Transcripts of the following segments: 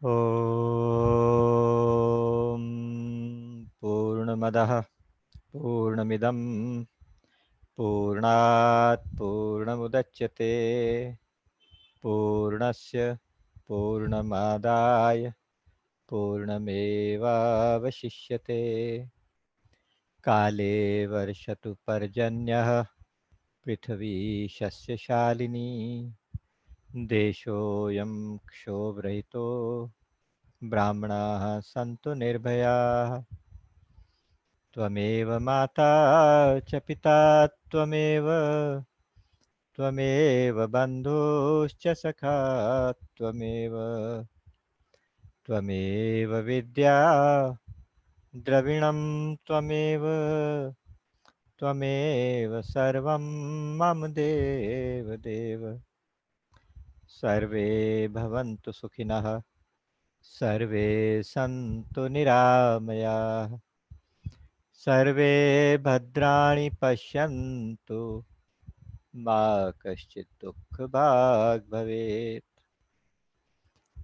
ॐ पूर्णमदः पूर्णमिदं पूर्णात् पूर्णमुदच्यते पूर्णस्य पूर्णमादाय पूर्णमेवावशिष्यते काले वर्षतु पर्जन्यः पृथिवी शस्यशालिनी देशोऽयं क्षोभरहितो ब्राह्मणाः सन्तु निर्भयाः त्वमेव माता च पिता त्वमेव त्वमेव बन्धुश्च सखा त्वमेव त्वमेव विद्या द्रविणं त्वमेव त्वमेव सर्वं मम देव देव सर्वे भवन्तु सुखिनः सर्वे सन्तु निरामयाः सर्वे भद्राणि पश्यन्तु मा कश्चित् दुःखभाग् भवेत्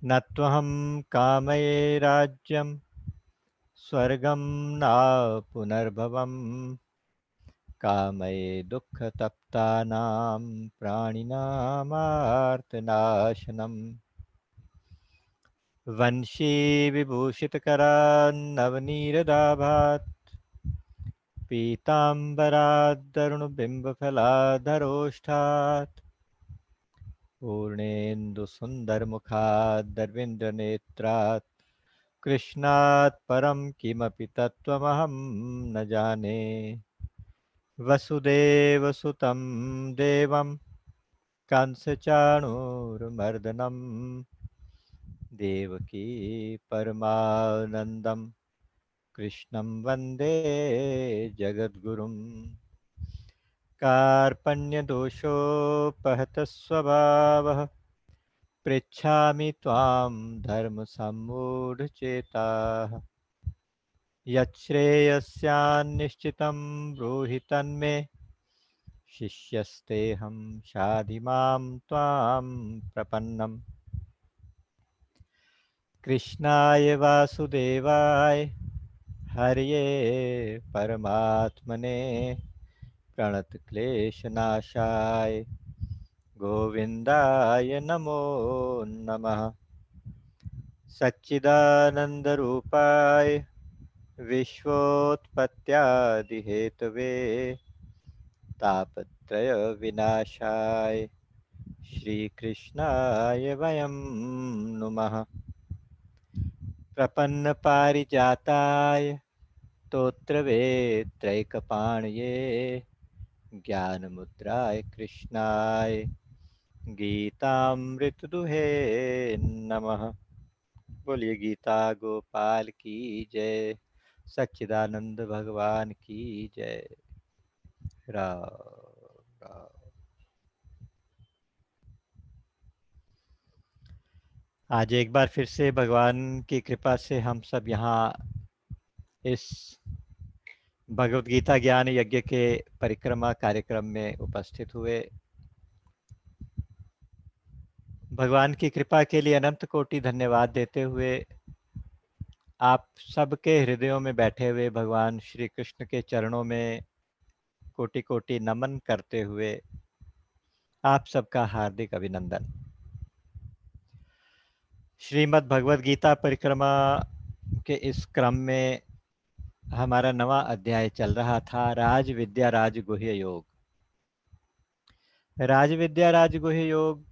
न त्वहं कामये राज्यं स्वर्गं न पुनर्भवं कामये दुःखतप्तानां प्राणिनामार्तनाशनम् वंशी विभूषितकरान्नवनीरदाभात् पीताम्बरादरुणबिम्बफलाधरोष्ठात् पूर्णेन्दुसुन्दरमुखादरविन्द्रनेत्रात् कृष्णात् परं किमपि तत्त्वमहं न जाने वसुदेवसुतं देवं कंसचाणूरमर्दनं देवकी परमानन्दं कृष्णं वन्दे जगद्गुरुं कार्पण्यदोषोपहतः स्वभावः पृच्छामि त्वां धर्मसम्मूढचेताः यच्छ्रेयस्यान्निश्चितं ब्रूहि तन्मे शिष्यस्तेऽहं शाधि मां त्वां प्रपन्नम् कृष्णाय वासुदेवाय हरये परमात्मने प्रणतक्लेशनाशाय गोविन्दाय नमो नमः सच्चिदानन्दरूपाय विश्वोत्पत्त्यादिहेतवे तापत्रयविनाशाय श्रीकृष्णाय वयं नुमः प्रपन्नपारिजाताय स्तोत्रवेत्रैकपाणये ज्ञानमुद्राय कृष्णाय गीतामृतदुहे नमः। बोलिए गीता गोपाल की जय, सच्चिदानंद भगवान की जय। राम राम। आज एक बार फिर से भगवान की कृपा से हम सब यहाँ इस भगवत गीता ज्ञान यज्ञ के परिक्रमा कार्यक्रम में उपस्थित हुए। भगवान की कृपा के लिए अनंत कोटि धन्यवाद देते हुए आप सबके हृदयों में बैठे हुए भगवान श्री कृष्ण के चरणों में कोटि कोटि नमन करते हुए आप सबका हार्दिक अभिनंदन। श्रीमद् भगवद गीता परिक्रमा के इस क्रम में हमारा नवा अध्याय चल रहा था, राज विद्या राज गुह्य योग। राज विद्या राज गुह्य योग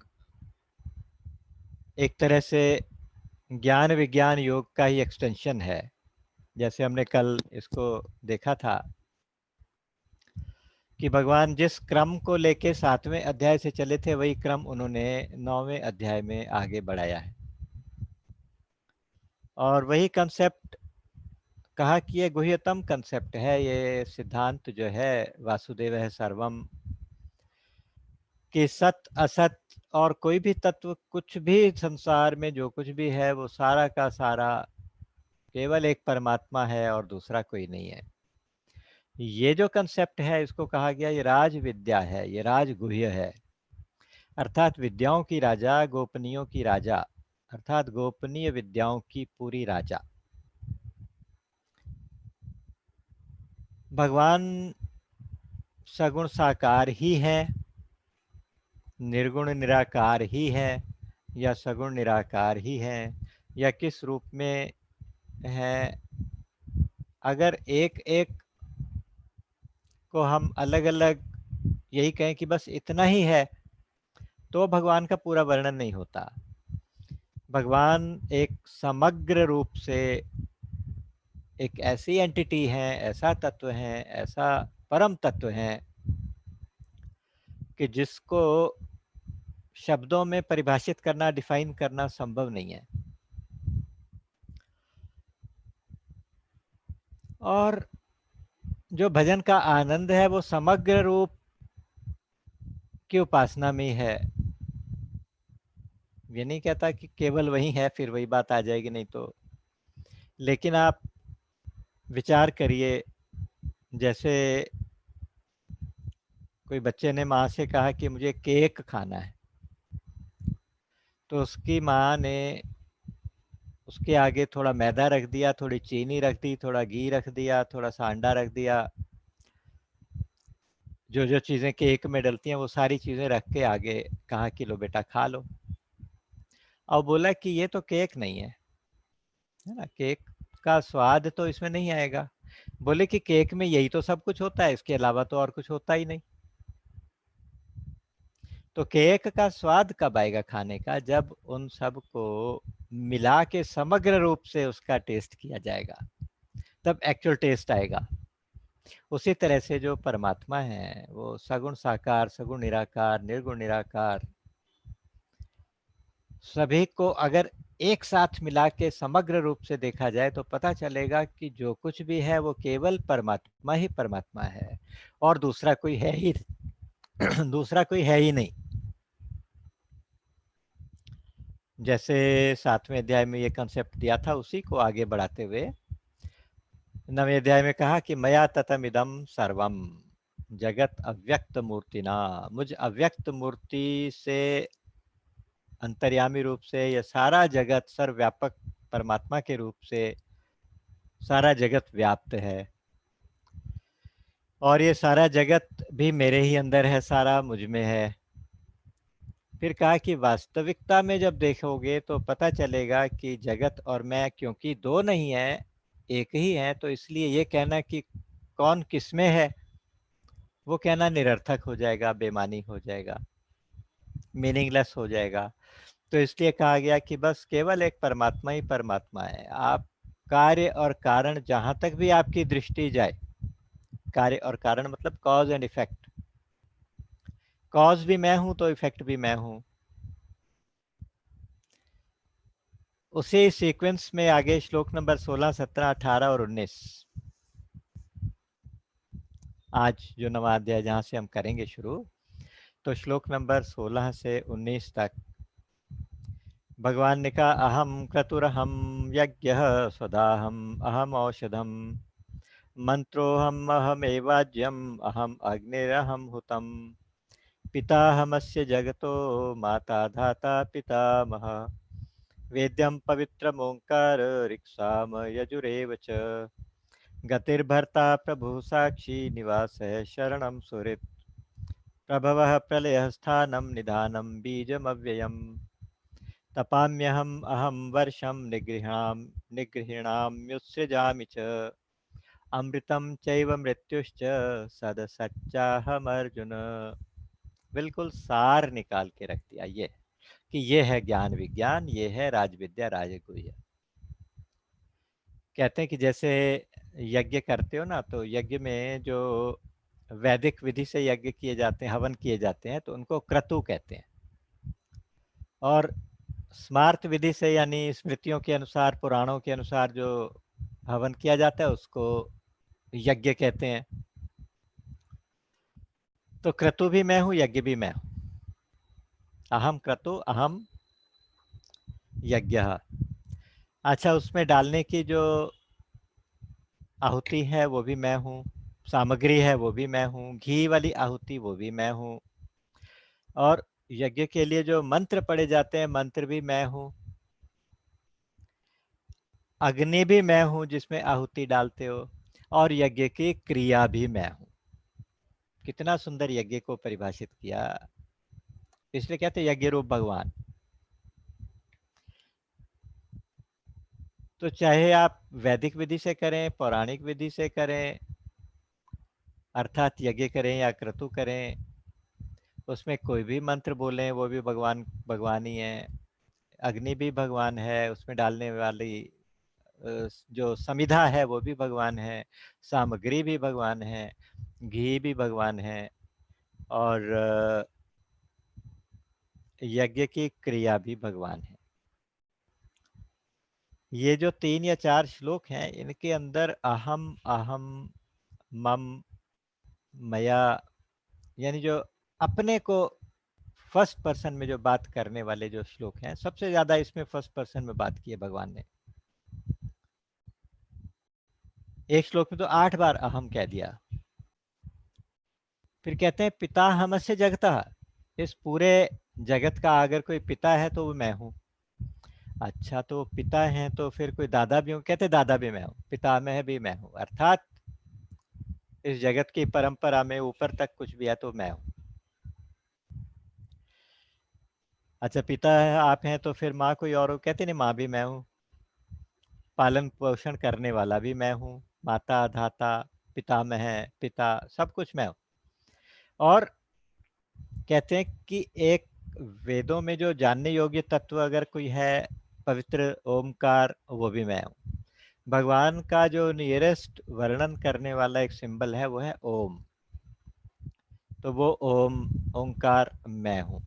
एक तरह से ज्ञान विज्ञान योग का ही एक्सटेंशन है। जैसे हमने कल इसको देखा था कि भगवान जिस क्रम को लेके 7वें अध्याय से चले थे वही क्रम उन्होंने 9वें अध्याय में आगे बढ़ाया है और वही कंसेप्ट कहा कि ये गुह्यतम कंसेप्ट है। ये सिद्धांत जो है वासुदेव है सर्वम कि सत असत और कोई भी तत्व कुछ भी संसार में जो कुछ भी है वो सारा का सारा केवल एक परमात्मा है और दूसरा कोई नहीं है। ये जो कंसेप्ट है इसको कहा गया ये राज विद्या है, ये राज गुह्य है, अर्थात विद्याओं की राजा गोपनीयों की राजा। अर्थात गोपनीय विद्याओं की पूरी राजा। भगवान सगुण साकार ही है, निर्गुण निराकार ही है, या सगुण निराकार ही है, या किस रूप में है? अगर एक एक को हम अलग अलग यही कहें कि बस इतना ही है, तो भगवान का पूरा वर्णन नहीं होता। भगवान एक समग्र रूप से एक ऐसी एंटिटी है, ऐसा तत्व है, ऐसा परम तत्व है कि जिसको शब्दों में परिभाषित करना, डिफाइन करना संभव नहीं है। और जो भजन का आनंद है वो समग्र रूप की उपासना में है। ये नहीं कहता कि केवल वही है, फिर वही बात आ जाएगी, नहीं तो। लेकिन आप विचार करिए, जैसे कोई बच्चे ने माँ से कहा कि मुझे केक खाना है, तो उसकी माँ ने उसके आगे थोड़ा मैदा रख दिया, थोड़ी चीनी रख दी, थोड़ा घी रख दिया, थोड़ा सा अंडा रख दिया, जो जो चीज़ें केक में डलती हैं वो सारी चीज़ें रख के आगे कहा कि लो बेटा खा लो। और बोला कि ये तो केक नहीं है ना, केक का स्वाद तो इसमें नहीं आएगा। बोले कि केक में यही तो सब कुछ होता है, इसके अलावा तो और कुछ होता ही नहीं। तो केक का स्वाद कब आएगा खाने का? जब उन सब को मिला के समग्र रूप से उसका टेस्ट किया जाएगा, तब एक्चुअल टेस्ट आएगा। उसी तरह से जो परमात्मा है वो सगुण साकार, सगुण निराकार, निर्गुण निराकार, सभी को अगर एक साथ मिला के समग्र रूप से देखा जाए तो पता चलेगा कि जो कुछ भी है वो केवल परमात्मा ही परमात्मा है, और दूसरा कोई है ही दूसरा कोई है ही नहीं। जैसे 7वें अध्याय में ये कंसेप्ट दिया था, उसी को आगे बढ़ाते हुए 9वें अध्याय में कहा कि मया ततम इदम सर्वम जगत अव्यक्त मूर्तिना। मुझ अव्यक्त मूर्ति से, अंतर्यामी रूप से, यह सारा जगत सर्वव्यापक परमात्मा के रूप से सारा जगत व्याप्त है, और ये सारा जगत भी मेरे ही अंदर है, सारा मुझ में है। फिर कहा कि वास्तविकता में जब देखोगे तो पता चलेगा कि जगत और मैं क्योंकि दो नहीं है, एक ही है, तो इसलिए ये कहना कि कौन किसमें है, वो कहना निरर्थक हो जाएगा, बेमानी हो जाएगा, मीनिंगलेस हो जाएगा। तो इसलिए कहा गया कि बस केवल एक परमात्मा ही परमात्मा है। आप कार्य और कारण जहां तक भी आपकी दृष्टि जाए, कार्य और कारण मतलब कॉज एंड इफेक्ट, कॉज भी मैं हूं तो इफेक्ट भी मैं हूं। उसी सीक्वेंस में आगे श्लोक नंबर 16, 17, 18 और 19, आज जो नवा अध्याय जहां से हम करेंगे शुरू, तो श्लोक नंबर 16 से 19 तक भगवान ने कहा अहम क्रतुरहम यज्ञः स्वदाहम अहम औषधम मंत्रोहम अहमेवाज्यम अहम अग्निरहम हुतम पिताहमस्य जगतो माता धाता पितामह वेद्यं पवित्रमोङ्कार ऋक्साम यजुरेव च गतिर्भर्ता प्रभु साक्षी निवासः शरणं सुहृत् प्रभवः प्रलयस्थानं निधानं बीजमव्ययम् तपाम्यहम् अहं वर्षं निगृह्णाम्युत्सृजामि च अमृतं चैव मृत्युश्च सदसच्चाहमर्जुन। बिल्कुल सार निकाल के रख दिया ये, कि ये है ज्ञान विज्ञान, ये है राजविद्या राजगुह्य। कहते हैं कि जैसे यज्ञ करते हो ना, तो यज्ञ में जो वैदिक विधि से यज्ञ किए जाते हैं, हवन किए जाते हैं, तो उनको क्रतु कहते हैं। और स्मार्त विधि से यानी स्मृतियों के अनुसार, पुराणों के अनुसार जो हवन किया जाता है उसको यज्ञ कहते हैं। तो क्रतु भी मैं हूँ, यज्ञ भी मैं हूँ। अहम क्रतु अहम यज्ञ। अच्छा, उसमें डालने की जो आहुति है वो भी मैं हूँ, सामग्री है वो भी मैं हूँ, घी वाली आहुति वो भी मैं हूँ, और यज्ञ के लिए जो मंत्र पढ़े जाते हैं मंत्र भी मैं हूँ। अग्नि भी मैं हूं जिसमें आहुति डालते हो, और यज्ञ की क्रिया भी मैं हूं। कितना सुंदर यज्ञ को परिभाषित किया। इसलिए कहते हैं यज्ञ रूप भगवान। तो चाहे आप वैदिक विधि से करें, पौराणिक विधि से करें, अर्थात यज्ञ करें या क्रतु करें, उसमें कोई भी मंत्र बोलें वो भी भगवान भगवान ही है। अग्नि भी भगवान है, उसमें डालने वाली जो समिधा है वो भी भगवान है, सामग्री भी भगवान है, घी भी भगवान है, और यज्ञ की क्रिया भी भगवान है। ये जो 3 या 4 श्लोक हैं, इनके अंदर अहम, अहम, मम, मया, यानी जो अपने को फर्स्ट पर्सन में जो बात करने वाले जो श्लोक हैं, सबसे ज्यादा इसमें फर्स्ट पर्सन में बात की है भगवान ने। एक श्लोक में तो 8 बार अहम कह दिया। फिर कहते हैं पिता हमस्य जगतः, इस पूरे जगत का अगर कोई पिता है तो वो मैं हूँ। अच्छा, तो पिता हैं तो फिर कोई दादा भी हूँ? कहते दादा भी मैं हूँ, पिता में भी मैं हूँ, अर्थात इस जगत की परंपरा में ऊपर तक कुछ भी है तो मैं हूँ। अच्छा, पिता है आप हैं तो फिर माँ कोई और हो? कहते नहीं, माँ भी मैं हूँ, पालन पोषण करने वाला भी मैं हूँ, माता धाता पितामह पिता सब कुछ मैं हूँ। और कहते हैं कि एक वेदों में जो जानने योग्य तत्व अगर कोई है, पवित्र ओमकार, वो भी मैं हूँ। भगवान का जो नियरेस्ट वर्णन करने वाला एक सिंबल है वो है ओम, तो वो ओम ओंकार मैं हूँ।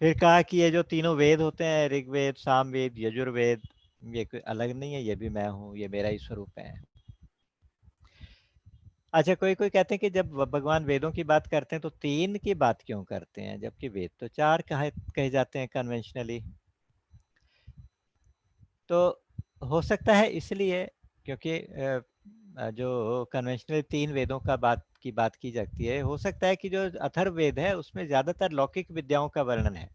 फिर कहा कि ये जो तीनों वेद होते हैं, ऋग्वेद, सामवेद, यजुर्वेद, ये कोई अलग नहीं है, ये भी मैं हूँ, ये मेरा ही स्वरूप है। अच्छा, कोई कोई कहते हैं कि जब भगवान वेदों की बात करते हैं तो 3 की बात क्यों करते हैं, जबकि वेद तो 4 कहे जाते हैं कन्वेंशनली। तो हो सकता है इसलिए, क्योंकि जो कन्वेंशनल 3 वेदों का बात की जाती है, हो सकता है कि जो अथर्ववेद है उसमें ज्यादातर लौकिक विद्याओं का वर्णन है,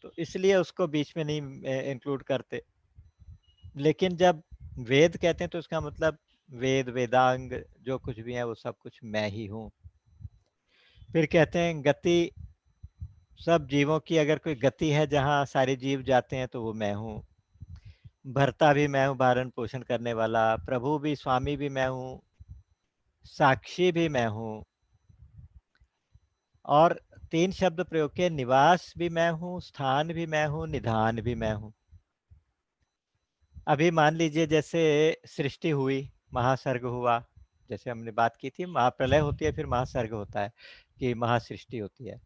तो इसलिए उसको बीच में नहीं इंक्लूड करते। लेकिन जब वेद कहते हैं तो उसका मतलब वेद वेदांग जो कुछ भी है वो सब कुछ मैं ही हूँ। फिर कहते हैं गति, सब जीवों की अगर कोई गति है जहाँ सारे जीव जाते हैं तो वो मैं हूँ। भर्ता भी मैं हूँ, भरण पोषण करने वाला, प्रभु भी, स्वामी भी मैं हूँ, साक्षी भी मैं हूँ। और 3 शब्द प्रयोग के, निवास भी मैं हूँ, स्थान भी मैं हूँ, निधान भी मैं हूँ। अभी मान लीजिए जैसे सृष्टि हुई, महासर्ग हुआ, जैसे हमने बात की थी, महाप्रलय होती है फिर महासर्ग होता है कि महासृष्टि होती है।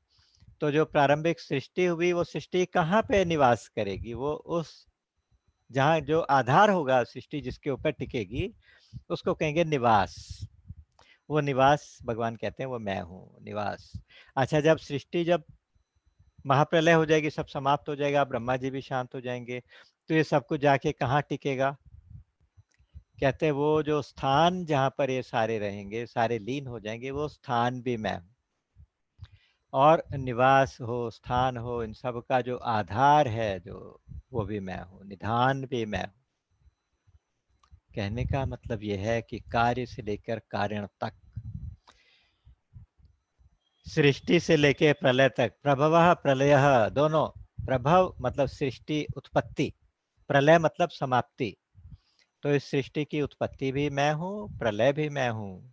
तो जो प्रारंभिक सृष्टि हुई वो सृष्टि कहाँ पे निवास करेगी? वो उस जहाँ जो आधार होगा सृष्टि जिसके ऊपर टिकेगी उसको कहेंगे निवास। वो निवास भगवान कहते हैं वो मैं हूँ, निवास। अच्छा, जब महाप्रलय हो जाएगी, सब समाप्त हो जाएगा, ब्रह्मा जी भी शांत हो जाएंगे, तो ये सब कुछ जाके कहाँ टिकेगा? कहते हैं वो जो स्थान जहाँ पर ये सारे रहेंगे, सारे लीन हो जाएंगे, वो स्थान भी मैं हूँ। और निवास हो, स्थान हो, इन सब का जो आधार है जो, वो भी मैं हूँ, निधान भी मैं हूँ। कहने का मतलब यह है कि कार्य से लेकर कारण तक, सृष्टि से लेकर प्रलय तक, प्रभवः प्रलयः दोनों, प्रभव मतलब सृष्टि उत्पत्ति, प्रलय मतलब समाप्ति, तो इस सृष्टि की उत्पत्ति भी मैं हूँ, प्रलय भी मैं हूँ।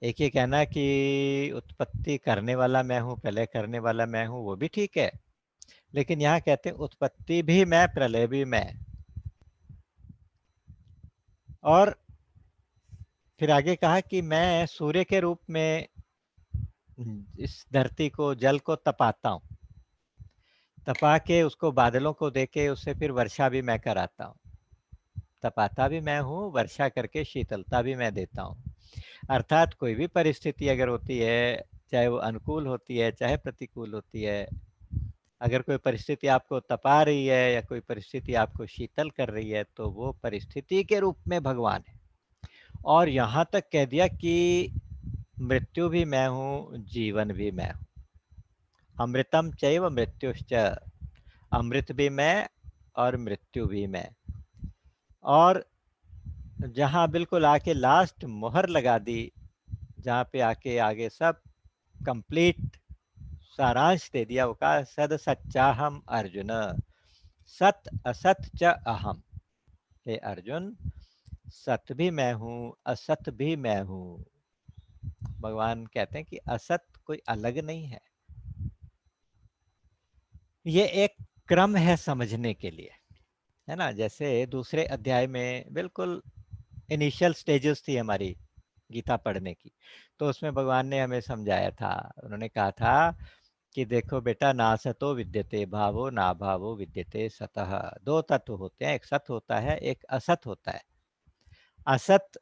एक ये कहना कि उत्पत्ति करने वाला मैं हूँ, प्रलय करने वाला मैं हूँ, वो भी ठीक है, लेकिन यहाँ कहते हैं उत्पत्ति भी मैं, प्रलय भी मैं। और फिर आगे कहा कि मैं सूर्य के रूप में इस धरती को, जल को तपाता हूँ, तपा के उसको बादलों को देके उससे फिर वर्षा भी मैं कराता हूँ। तपाता भी मैं हूँ, वर्षा करके शीतलता भी मैं देता हूँ। अर्थात कोई भी परिस्थिति अगर होती है, चाहे वो अनुकूल होती है चाहे प्रतिकूल होती है, अगर कोई परिस्थिति आपको तपा रही है या कोई परिस्थिति आपको शीतल कर रही है, तो वो परिस्थिति के रूप में भगवान है। और यहाँ तक कह दिया कि मृत्यु भी मैं हूँ, जीवन भी मैं हूँ। अमृतम चैव मृत्युश्च, अमृत भी मैं और मृत्यु भी मैं। और जहां बिल्कुल आके लास्ट मोहर लगा दी, जहां पे आके आगे सब कंप्लीट सारांश दे दिया, वो कहा सद सच्चाहम अर्जुन, सत असत च अहम। हे अर्जुन, सत भी मैं हूँ, असत भी मैं हूँ। भगवान कहते हैं कि असत कोई अलग नहीं है। ये एक क्रम है समझने के लिए, है ना। जैसे दूसरे अध्याय में बिल्कुल इनिशियल स्टेजेस थी हमारी गीता पढ़ने की, तो उसमें भगवान ने हमें समझाया था। उन्होंने कहा था कि देखो बेटा, ना सतो विद्यते भावो ना भावो विद्यते सतः। दो तत्व होते हैं, एक सत होता है, एक असत होता है। असत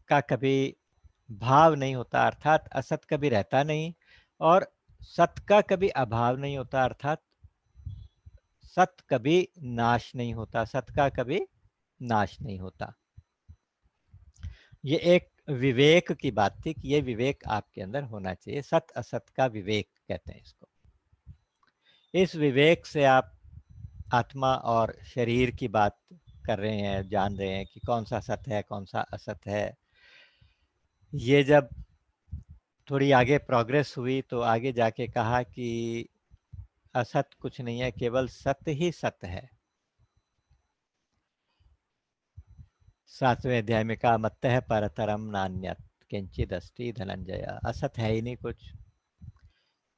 का कभी भाव नहीं होता, अर्थात असत कभी रहता नहीं, और सत का कभी अभाव नहीं होता, अर्थात सत कभी नाश नहीं होता, सत का कभी नाश नहीं होता। ये एक विवेक की बात थी कि ये विवेक आपके अंदर होना चाहिए, सत असत का विवेक कहते हैं इसको। इस विवेक से आप आत्मा और शरीर की बात कर रहे हैं, जान रहे हैं कि कौन सा सत है कौन सा असत है। ये जब थोड़ी आगे प्रोग्रेस हुई तो आगे जाके कहा कि असत कुछ नहीं है, केवल सत्य ही सत्य है। 7वें अध्याय में कहा मत्तः परतरम नान्यत् किंचिद अस्ति धनंजय, असत है ही नहीं कुछ।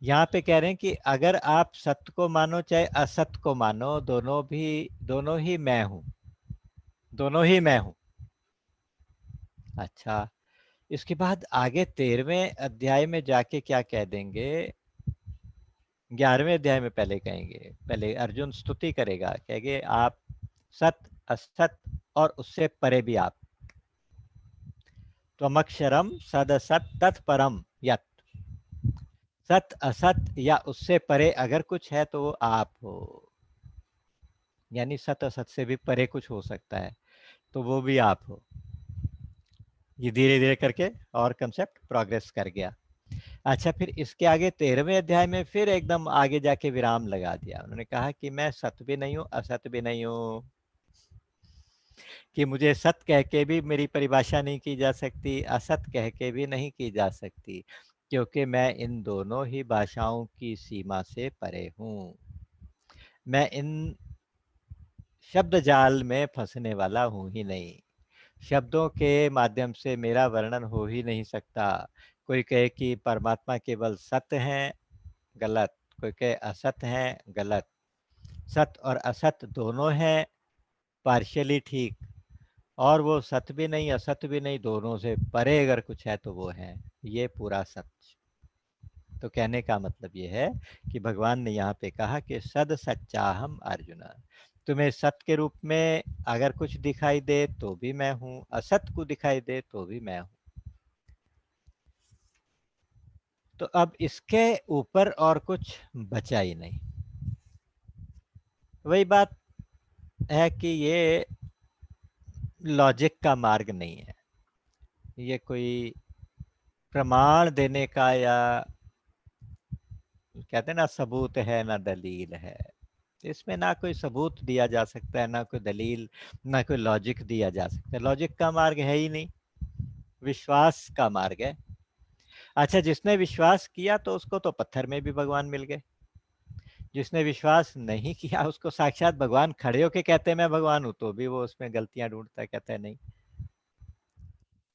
यहाँ पे कह रहे हैं कि अगर आप सत्य को मानो चाहे असत को मानो, दोनों ही मैं हूं, दोनों ही मैं हूं। अच्छा, इसके बाद आगे 13वें अध्याय में जाके क्या कह देंगे, 11वें अध्याय में पहले कहेंगे, पहले अर्जुन स्तुति करेगा, कहेंगे आप सत असत और उससे परे भी आप, त्वमक्षरम सदसत तत्परम यत्। सत असत या उससे परे अगर कुछ है तो वो आप हो, यानी सत असत से भी परे कुछ हो सकता है तो वो भी आप हो। ये धीरे धीरे करके और कंसेप्ट प्रोग्रेस कर गया। अच्छा, फिर इसके आगे 13वें अध्याय में फिर एकदम आगे जाके विराम लगा दिया। उन्होंने कहा कि मैं सत भी नहीं हूँ असत भी नहीं हूँ, कि मुझे सत कह के भी मेरी परिभाषा नहीं की जा सकती, असत कह के भी नहीं की जा सकती, क्योंकि मैं इन दोनों ही भाषाओं की सीमा से परे हूँ। मैं इन शब्द जाल में फंसने वाला हूँ ही नहीं, शब्दों के माध्यम से मेरा वर्णन हो ही नहीं सकता। कोई कहे कि परमात्मा केवल सत्य है, गलत। कोई कहे असत है, गलत। सत और असत दोनों हैं, पार्शियली ठीक। और वो सत्य भी नहीं असत्य भी नहीं, दोनों से परे अगर कुछ है तो वो है ये पूरा सच। तो कहने का मतलब ये है कि भगवान ने यहाँ पे कहा कि सद सच्चाहम अर्जुन, तुम्हें सत्य के रूप में अगर कुछ दिखाई दे तो भी मैं हूँ, असत को दिखाई दे तो भी मैं हूँ। तो अब इसके ऊपर और कुछ बचा ही नहीं। वही बात है कि ये लॉजिक का मार्ग नहीं है, ये कोई प्रमाण देने का या कहते हैं ना सबूत है ना दलील है। इसमें ना कोई सबूत दिया जा सकता है, ना कोई दलील, ना कोई लॉजिक दिया जा सकता है। लॉजिक का मार्ग है ही नहीं, विश्वास का मार्ग है। अच्छा, जिसने विश्वास किया तो उसको तो पत्थर में भी भगवान मिल गए, जिसने विश्वास नहीं किया उसको साक्षात भगवान खड़े होके कहते हैं मैं भगवान हूं, तो भी वो उसमें गलतियां ढूंढता है, कहता है नहीं।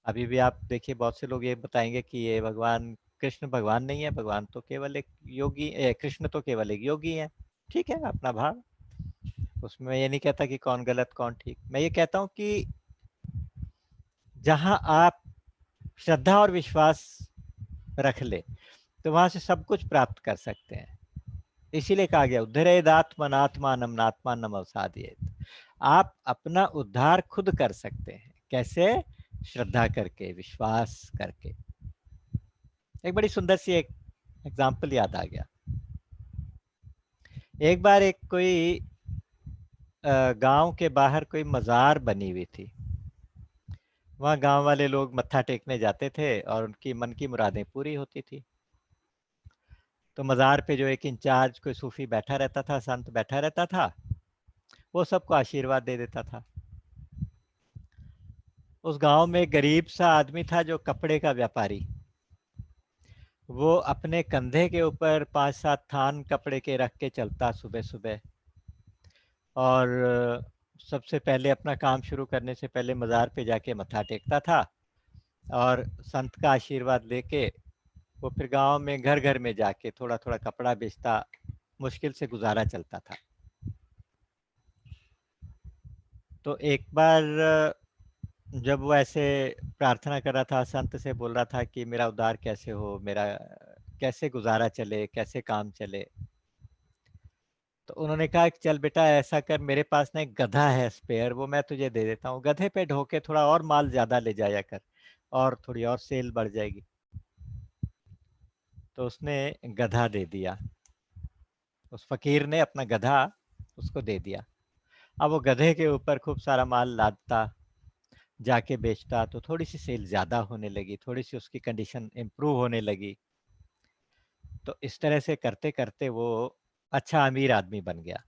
अभी भी आप देखिए बहुत से लोग ये बताएंगे कि ये भगवान कृष्ण भगवान नहीं है, भगवान तो केवल एक योगी, कृष्ण तो केवल एक योगी है। ठीक है, अपना भाव, उसमें मैं ये नहीं कहता कि कौन गलत कौन ठीक। मैं ये कहता हूं कि जहां आप श्रद्धा और विश्वास रख ले तो वहां से सब कुछ प्राप्त कर सकते हैं। इसीलिए कहा गया उद्धरेदात्मनात्मानम नात्मानम अवसादयेत। आप अपना उद्धार खुद कर सकते हैं, कैसे? श्रद्धा करके, विश्वास करके। एक बड़ी सुंदर सी एक एग्जाम्पल याद आ गया। एक बार एक कोई गांव के बाहर कोई मजार बनी हुई थी। वहाँ गांव वाले लोग मत्था टेकने जाते थे और उनकी मन की मुरादें पूरी होती थी। तो मज़ार पे जो एक इंचार्ज कोई सूफी बैठा रहता था, संत बैठा रहता था, वो सबको आशीर्वाद दे देता था। उस गांव में एक गरीब सा आदमी था जो कपड़े का व्यापारी। वो अपने कंधे के ऊपर 5-7 थान कपड़े के रख के चलता सुबह-सुबह, और सबसे पहले अपना काम शुरू करने से पहले मज़ार पे जाके मत्था टेकता था, और संत का आशीर्वाद लेके वो फिर गांव में घर-घर में जाके थोड़ा-थोड़ा कपड़ा बेचता, मुश्किल से गुजारा चलता था। तो एक बार जब वो ऐसे प्रार्थना कर रहा था, संत से बोल रहा था कि मेरा उद्धार कैसे हो, मेरा कैसे गुजारा चले, कैसे काम चले। तो उन्होंने कहा कि चल बेटा ऐसा कर, मेरे पास ना एक गधा है स्पेयर, वो मैं तुझे दे देता हूँ, गधे पे ढोके थोड़ा और माल ज्यादा ले जाया कर, और थोड़ी और सेल बढ़ जाएगी। तो उसने गधा दे दिया, उस फकीर ने अपना गधा उसको दे दिया। अब वो गधे के ऊपर खूब सारा माल लादता, जाके बेचता, तो थोड़ी सी सेल ज्यादा होने लगी, थोड़ी सी उसकी कंडीशन इम्प्रूव होने लगी। तो इस तरह से करते करते वो अच्छा अमीर आदमी बन गया।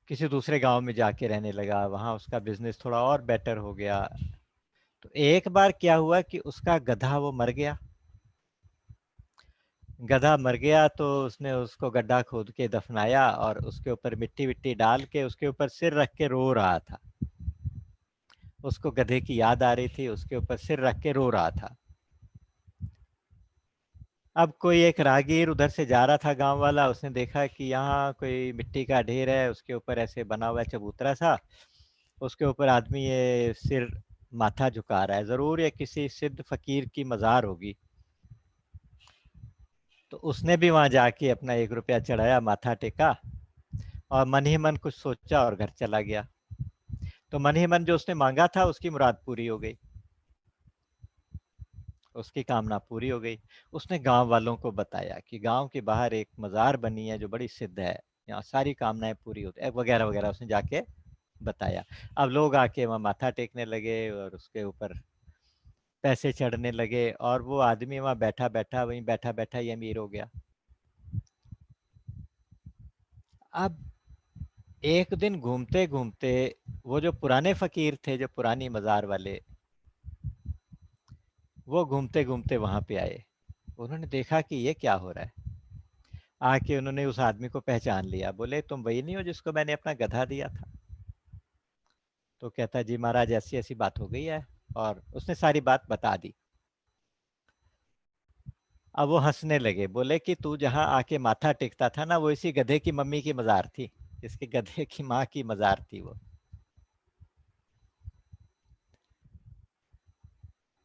किसी दूसरे गांव में जाके रहने लगा, वहां उसका बिजनेस थोड़ा और बेटर हो गया। तो एक बार क्या हुआ कि उसका गधा वो मर गया। गधा मर गया तो उसने उसको गड्ढा खोद के दफनाया, और उसके ऊपर मिट्टी विट्टी डाल के उसके ऊपर सिर रख के रो रहा था। उसको गधे की याद आ रही थी, उसके ऊपर सिर रख के रो रहा था। अब कोई एक राहगीर उधर से जा रहा था, गांव वाला, उसने देखा कि यहाँ कोई मिट्टी का ढेर है, उसके ऊपर ऐसे बना हुआ है चबूतरा सा, उसके ऊपर आदमी ये सिर माथा झुका रहा है, जरूर ये किसी सिद्ध फकीर की मजार होगी। तो उसने भी वहां जाके अपना 1 रुपया चढ़ाया, माथा टेका, और मन ही मन कुछ सोचा और घर चला गया। तो मन ही मन जो उसने मांगा था उसकी मुराद पूरी हो गई, उसकी कामना पूरी हो गई। उसने गांव वालों को बताया कि गांव के बाहर एक मजार बनी है जो बड़ी सिद्ध है, यहाँ सारी कामनाएं पूरी होती है, वगैरह वगैरह उसने जाके बताया। अब लोग आके वहाँ माथा टेकने लगे और उसके ऊपर पैसे चढ़ने लगे, और वो आदमी वहाँ बैठा बैठा, वहीं बैठा बैठा ही अमीर हो गया। अब एक दिन घूमते घूमते वो जो पुराने फकीर थे, जो पुरानी मजार वाले, वो घूमते घूमते वहां पे आए। उन्होंने देखा कि ये क्या हो रहा है। आके उन्होंने उस आदमी को पहचान लिया, बोले तुम वही नहीं हो जिसको मैंने अपना गधा दिया था। तो कहता जी महाराज ऐसी ऐसी बात हो गई है, और उसने सारी बात बता दी। अब वो हंसने लगे, बोले कि तू जहाँ आके माथा टेकता था ना, वो इसी गधे की मम्मी की मजार थी, इसके गधे की माँ की मजार थी वो।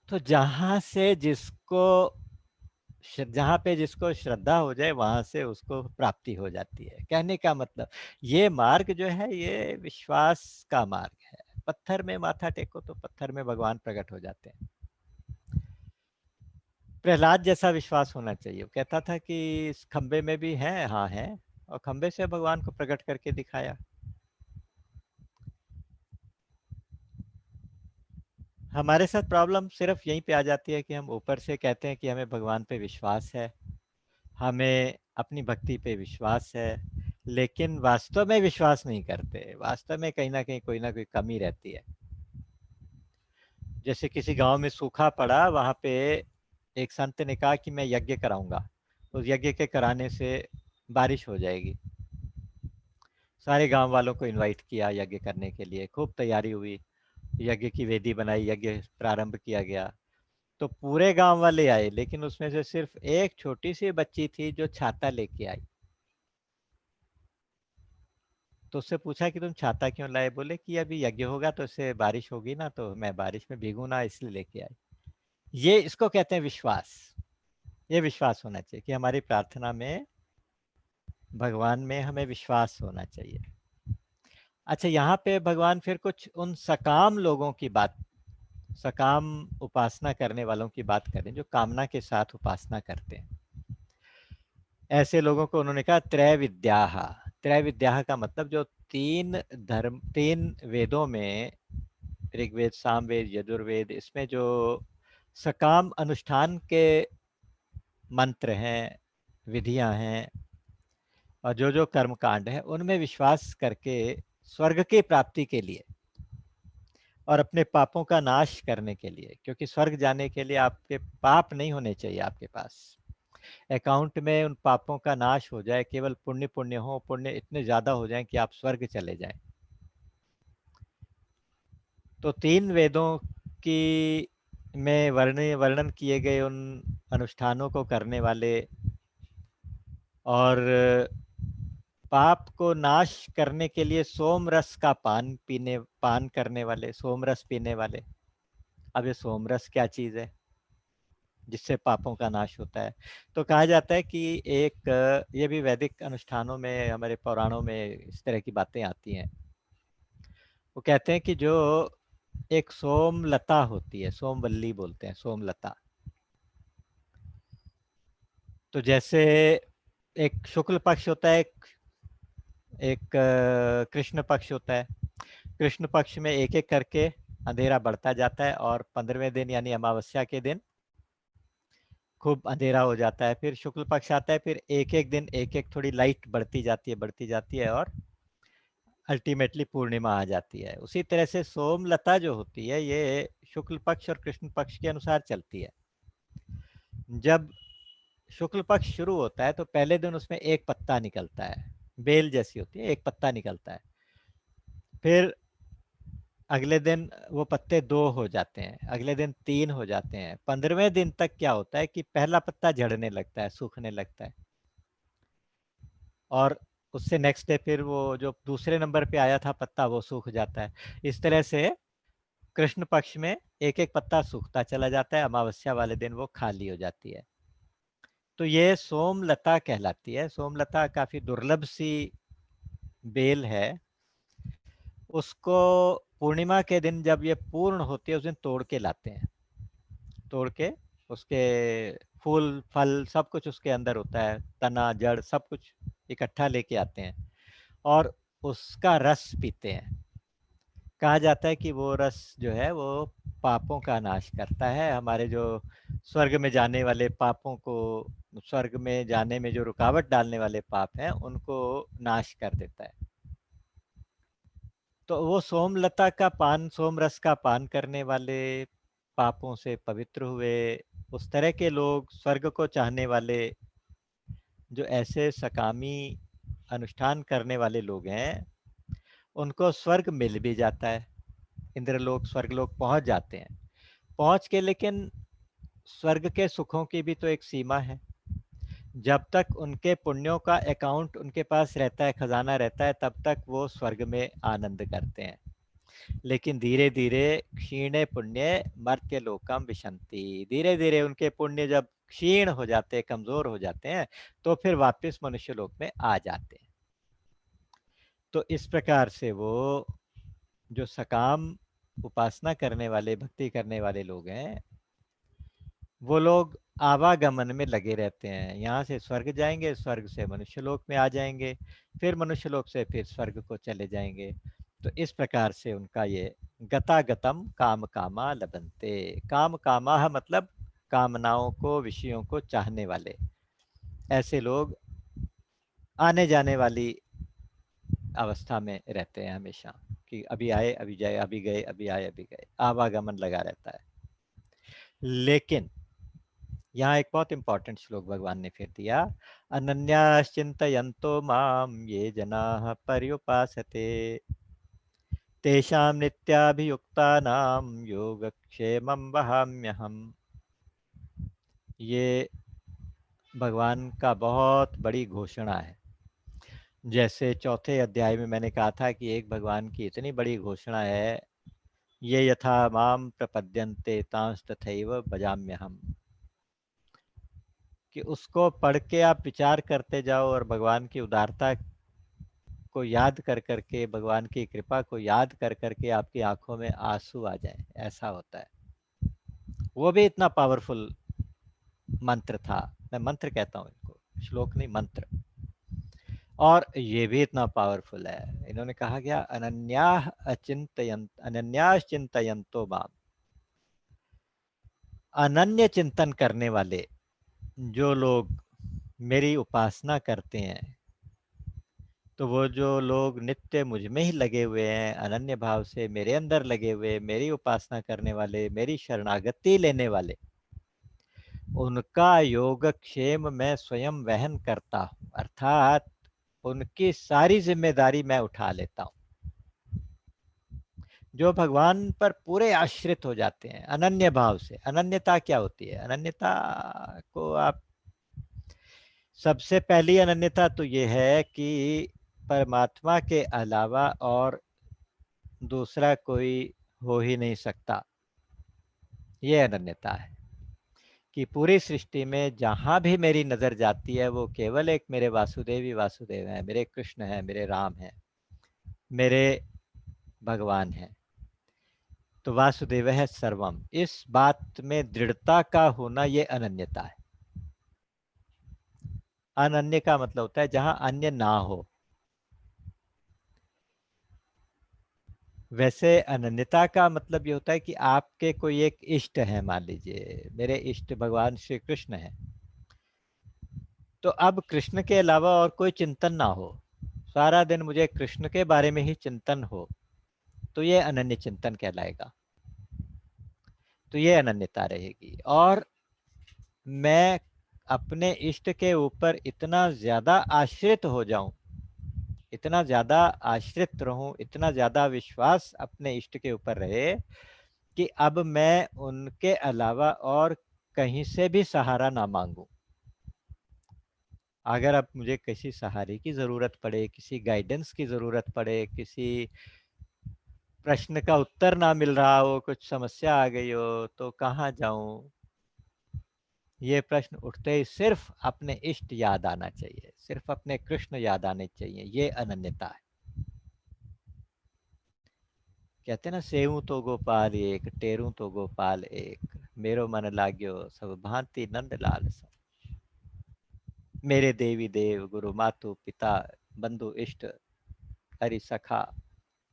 तो जहां पे जिसको श्रद्धा हो जाए वहां से उसको प्राप्ति हो जाती है। कहने का मतलब ये मार्ग जो है ये विश्वास का मार्ग है। पत्थर में माथा टेको तो पत्थर में भगवान प्रकट हो जाते हैं। प्रहलाद जैसा विश्वास होना चाहिए। वो कहता था कि इस खंबे में भी है, हाँ है, और खंबे से भगवान को प्रकट करके दिखाया। हमारे साथ प्रॉब्लम सिर्फ यहीं पे आ जाती है कि हम ऊपर से कहते हैं कि हमें भगवान पे विश्वास है, हमें अपनी भक्ति पे विश्वास है, लेकिन वास्तव में विश्वास नहीं करते। वास्तव में कहीं ना कोई कमी रहती है। जैसे किसी गांव में सूखा पड़ा, वहां पे एक संत ने कहा कि मैं यज्ञ कराऊंगा, उस यज्ञ के कराने से बारिश हो जाएगी। सारे गांव वालों को इनवाइट किया यज्ञ करने के लिए, खूब तैयारी हुई, यज्ञ की वेदी बनाई, यज्ञ प्रारंभ किया गया। तो पूरे गांव वाले आए, लेकिन उसमें से सिर्फ एक छोटी सी बच्ची थी जो छाता लेके आई। तो उससे पूछा कि तुम छाता क्यों लाए, बोले कि अभी यज्ञ होगा तो इससे बारिश होगी ना, तो मैं बारिश में भीगू ना इसलिए लेके आई। ये इसको कहते हैं विश्वास। ये विश्वास होना चाहिए कि हमारी प्रार्थना में, भगवान में हमें विश्वास होना चाहिए। अच्छा, यहाँ पे भगवान फिर कुछ उन सकाम लोगों की बात, सकाम उपासना करने वालों की बात करें जो कामना के साथ उपासना करते हैं। ऐसे लोगों को उन्होंने कहा त्रय विद्याहा। त्रय विद्याहा का मतलब जो तीन वेदों में, ऋग्वेद, सामवेद, यजुर्वेद, इसमें जो सकाम अनुष्ठान के मंत्र हैं, विधियां हैं और जो जो कर्म कांड है उनमें विश्वास करके स्वर्ग की प्राप्ति के लिए और अपने पापों का नाश करने के लिए, क्योंकि स्वर्ग जाने के लिए आपके पाप नहीं होने चाहिए, आपके पास अकाउंट में उन पापों का नाश हो जाए, केवल पुण्य पुण्य हो, पुण्य इतने ज्यादा हो जाएं कि आप स्वर्ग चले जाएं। तो तीन वेदों की में वर्णन किए गए उन अनुष्ठानों को करने वाले और पाप को नाश करने के लिए सोम रस का पान करने वाले, सोम रस पीने वाले। अब ये सोम रस क्या चीज है जिससे पापों का नाश होता है? तो कहा जाता है कि एक ये भी वैदिक अनुष्ठानों में, हमारे पुराणों में इस तरह की बातें आती हैं। वो कहते हैं कि जो एक सोमलता होती है, सोमवल्ली बोलते हैं, सोमलता। तो जैसे एक शुक्ल पक्ष होता है, एक कृष्ण पक्ष होता है। कृष्ण पक्ष में एक एक करके अंधेरा बढ़ता जाता है और 15वें दिन यानी अमावस्या के दिन खूब अंधेरा हो जाता है। फिर शुक्ल पक्ष आता है, फिर एक एक दिन एक एक थोड़ी लाइट बढ़ती जाती है और अल्टीमेटली पूर्णिमा आ जाती है। उसी तरह से सोमलता जो होती है ये शुक्ल पक्ष और कृष्ण पक्ष के अनुसार चलती है। जब शुक्ल पक्ष शुरू होता है तो पहले दिन उसमें एक पत्ता निकलता है, बेल जैसी होती है, एक पत्ता निकलता है। फिर अगले दिन वो पत्ते 2 हो जाते हैं, अगले दिन 3 हो जाते हैं। 15वें दिन तक क्या होता है कि पहला पत्ता झड़ने लगता है, सूखने लगता है और उससे नेक्स्ट डे फिर वो जो दूसरे नंबर पे आया था पत्ता वो सूख जाता है। इस तरह से कृष्ण पक्ष में एक एक पत्ता सूखता चला जाता है, अमावस्या वाले दिन वो खाली हो जाती है। तो ये सोमलता कहलाती है। सोमलता काफी दुर्लभ सी बेल है। उसको पूर्णिमा के दिन जब ये पूर्ण होती है उस दिन तोड़ के लाते हैं, तोड़ के उसके फूल फल सब कुछ उसके अंदर होता है, तना जड़ सब कुछ इकट्ठा लेके आते हैं और उसका रस पीते हैं। कहा जाता है कि वो रस जो है वो पापों का नाश करता है, हमारे जो स्वर्ग में जाने वाले पापों को, स्वर्ग में जाने में जो रुकावट डालने वाले पाप हैं उनको नाश कर देता है। तो वो सोमलता का पान, सोम रस का पान करने वाले पापों से पवित्र हुए, उस तरह के लोग, स्वर्ग को चाहने वाले, जो ऐसे सकामी अनुष्ठान करने वाले लोग हैं उनको स्वर्ग मिल भी जाता है, इंद्रलोक स्वर्गलोक पहुंच जाते हैं। पहुंच के लेकिन स्वर्ग के सुखों की भी तो एक सीमा है। जब तक उनके पुण्यों का अकाउंट उनके पास रहता है, खजाना रहता है, तब तक वो स्वर्ग में आनंद करते हैं। लेकिन धीरे धीरे क्षीणे पुण्य मर्त्य लोकम विशंति, धीरे धीरे उनके पुण्य जब क्षीण हो जाते हैं, कमजोर हो जाते हैं, तो फिर वापस मनुष्य लोक में आ जाते हैं। तो इस प्रकार से वो जो सकाम उपासना करने वाले, भक्ति करने वाले लोग हैं, वो लोग आवागमन में लगे रहते हैं। यहाँ से स्वर्ग जाएंगे, स्वर्ग से मनुष्य लोक में आ जाएंगे, फिर मनुष्य लोक से फिर स्वर्ग को चले जाएंगे। तो इस प्रकार से उनका ये गतागतम काम कामा लभन्ते, काम कामा मतलब कामनाओं को, विषयों को चाहने वाले ऐसे लोग आने जाने वाली अवस्था में रहते हैं हमेशा, कि अभी आए अभी जाए, अभी गए अभी आए अभी गए, आवागमन लगा रहता है। लेकिन यहाँ एक बहुत इंपॉर्टेंट श्लोक भगवान ने फिर दिया, अनन्याश्चिन्तयन्तो माम ये जनाः पर्युपासते तेषां नित्याभियुक्तानां योगक्षेमं वहाम्यहम्। ये भगवान का बहुत बड़ी घोषणा है। जैसे चौथे अध्याय में मैंने कहा था कि एक भगवान की इतनी बड़ी घोषणा है, ये यथा माम प्रपद्यन्ते तांस तथैव भजाम्यहम्, कि उसको पढ़ के आप विचार करते जाओ और भगवान की उदारता को याद कर करके, भगवान की कृपा को याद कर करके आपकी आंखों में आंसू आ जाए, ऐसा होता है। वो भी इतना पावरफुल मंत्र था, मैं मंत्र कहता हूँ इनको, श्लोक नहीं मंत्र। और ये भी इतना पावरफुल है, इन्होंने कहा गया अनन्यास चिंतयंतो माम, अनन्य चिंतन करने वाले जो लोग मेरी उपासना करते हैं, तो वो जो लोग नित्य मुझ में ही लगे हुए हैं, अनन्य भाव से मेरे अंदर लगे हुए, मेरी उपासना करने वाले, मेरी शरणागति लेने वाले, उनका योगक्षेम मैं स्वयं वहन करता हूँ, अर्थात उनकी सारी जिम्मेदारी मैं उठा लेता हूँ। जो भगवान पर पूरे आश्रित हो जाते हैं अनन्य भाव से। अनन्यता क्या होती है? अनन्यता को आप, सबसे पहली अनन्यता तो ये है कि परमात्मा के अलावा और दूसरा कोई हो ही नहीं सकता। ये अनन्यता है कि पूरी सृष्टि में जहां भी मेरी नजर जाती है वो केवल एक मेरे वासुदेव ही वासुदेव है, मेरे कृष्ण है, मेरे राम है, मेरे भगवान है। तो वासुदेव है सर्वम, इस बात में दृढ़ता का होना ये अनन्यता है। अनन्य का मतलब होता है जहां अन्य ना हो। वैसे अनन्यता का मतलब ये होता है कि आपके कोई एक इष्ट है, मान लीजिए मेरे इष्ट भगवान श्री कृष्ण है, तो अब कृष्ण के अलावा और कोई चिंतन ना हो, सारा दिन मुझे कृष्ण के बारे में ही चिंतन हो, तो ये अनन्य चिंतन कहलाएगा। तो ये अनन्यता रहेगी। और मैं अपने इष्ट के ऊपर इतना ज्यादा आश्रित हो जाऊं, इतना ज्यादा आश्रित रहूं, इतना ज्यादा विश्वास अपने इष्ट के ऊपर रहे कि अब मैं उनके अलावा और कहीं से भी सहारा ना मांगू। अगर अब मुझे किसी सहारे की जरूरत पड़े, किसी गाइडेंस की जरूरत पड़े, किसी प्रश्न का उत्तर ना मिल रहा हो, कुछ समस्या आ गई हो, तो कहाँ जाऊं, ये प्रश्न उठते ही सिर्फ अपने इष्ट याद आना चाहिए, सिर्फ अपने कृष्ण याद आने चाहिए। ये अनन्यता है। कहते ना, सेऊ तो गोपाल एक, टेरू तो गोपाल एक, मेरो मन लाग्यो सब भांति नंद लाल सा। मेरे देवी देव गुरु मातु पिता बंधु इष्ट हरि सखा,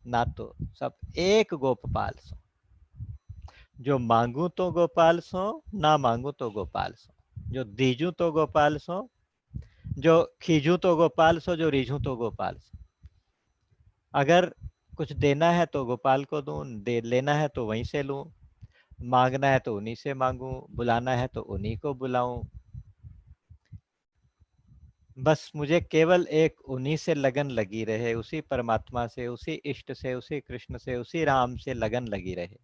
ना तो सब एक गोपाल सो। जो मांगू तो गोपाल सो, ना मांगू तो गोपाल सो। जो दीजू तो गोपाल सो, जो खींचूं तो गोपाल सो, जो रीझूं तो गोपाल सो। अगर कुछ देना है तो गोपाल को दूं, दे लेना है तो वहीं से लूं, मांगना है तो उन्हीं से मांगूं, बुलाना है तो उन्हीं को बुलाऊं। बस मुझे केवल एक उन्हीं से लगन लगी रहे, उसी परमात्मा से, उसी इष्ट से, उसी कृष्ण से, उसी राम से लगन लगी रहे।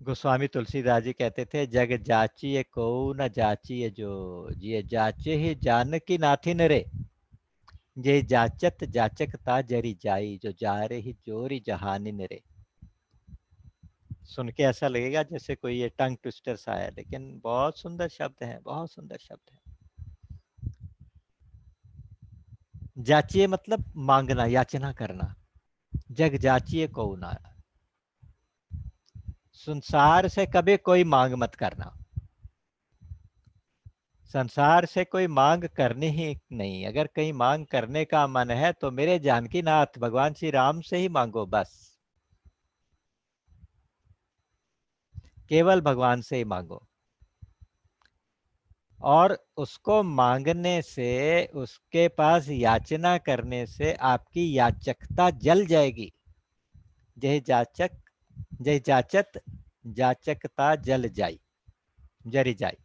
गोस्वामी तुलसीदास जी कहते थे, जग जाचिए को न जाचिए जो, ये जाचे ही जानकी नाथिन रे, ये जाचत जाचक ता जरी जाई, जो जा रे ही जोरी जहानिन रे। सुन के ऐसा लगेगा जैसे कोई ये टंग ट्विस्टर सा है, लेकिन बहुत सुंदर शब्द है, बहुत सुंदर शब्द है। जाचिए मतलब मांगना, याचना करना। जग जाचिए को ना, संसार से कभी कोई मांग मत करना। संसार से कोई मांग करनी ही नहीं। अगर कहीं मांग करने का मन है तो मेरे जानकी नाथ भगवान श्री राम से ही मांगो, बस केवल भगवान से ही मांगो। और उसको मांगने से, उसके पास याचना करने से आपकी याचकता जल जाएगी। जय जाचक, जय जाचत जाचकता जल जाई, जरी जाई।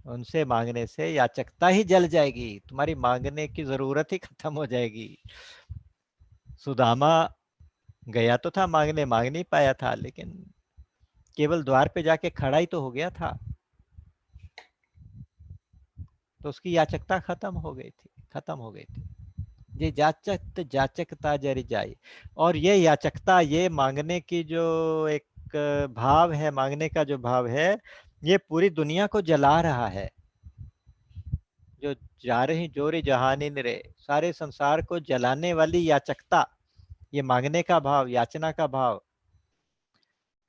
उनसे मांगने से याचकता ही जल जाएगी, तुम्हारी मांगने की जरूरत ही खत्म हो जाएगी। सुदामा गया तो था मांगने, मांग नहीं पाया था, लेकिन केवल द्वार पे जाके खड़ा ही तो हो गया था, तो उसकी याचकता खत्म हो गई थी, खत्म हो गई थी। ये जाचक जाचकता जरी जाए। और ये याचकता, ये मांगने की जो एक भाव है, मांगने का जो भाव है, ये पूरी दुनिया को जला रहा है। जो जा रही जोरी जहानी रे, सारे संसार को जलाने वाली याचकता, ये मांगने का भाव, याचना का भाव,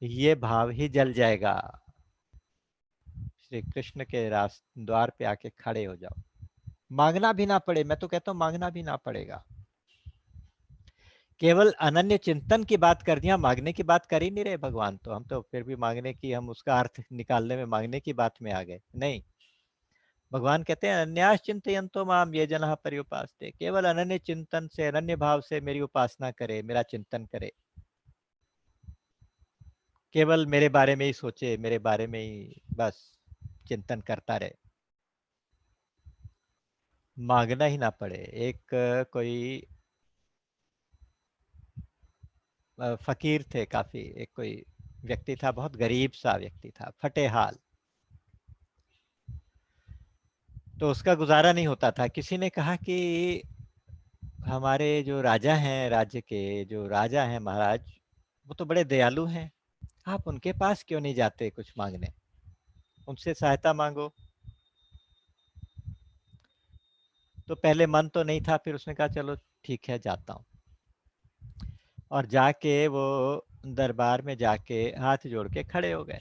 ये भाव ही जल जाएगा। श्री कृष्ण के रास द्वार पे आके खड़े हो जाओ, मांगना भी ना पड़े। मैं तो कहता हूँ मांगना भी ना पड़ेगा। केवल अनन्य चिंतन की बात कर दिया, मांगने की बात कर ही नहीं रहे भगवान। तो हम तो फिर भी मांगने की, हम उसका अर्थ निकालने में मांगने की बात में आ गए। नहीं, भगवान कहते हैं अन्यास चिंतयन्तो माम ये जनः पर्युपासते, केवल अनन्य चिंतन से, अनन्य भाव से मेरी उपासना करे, मेरा चिंतन करे, केवल मेरे बारे में ही सोचे, मेरे बारे में ही बस चिंतन करता रहे, मांगना ही ना पड़े। एक कोई फकीर थे काफी, एक कोई व्यक्ति था, बहुत गरीब सा व्यक्ति था, फटे हाल। तो उसका गुजारा नहीं होता था। किसी ने कहा कि हमारे जो राजा हैं, राज्य के जो राजा हैं महाराज, वो तो बड़े दयालु हैं, आप उनके पास क्यों नहीं जाते कुछ मांगने, उनसे सहायता मांगो। तो पहले मन तो नहीं था, फिर उसने कहा चलो ठीक है जाता हूँ। और जाके वो दरबार में जाके हाथ जोड़ के खड़े हो गए।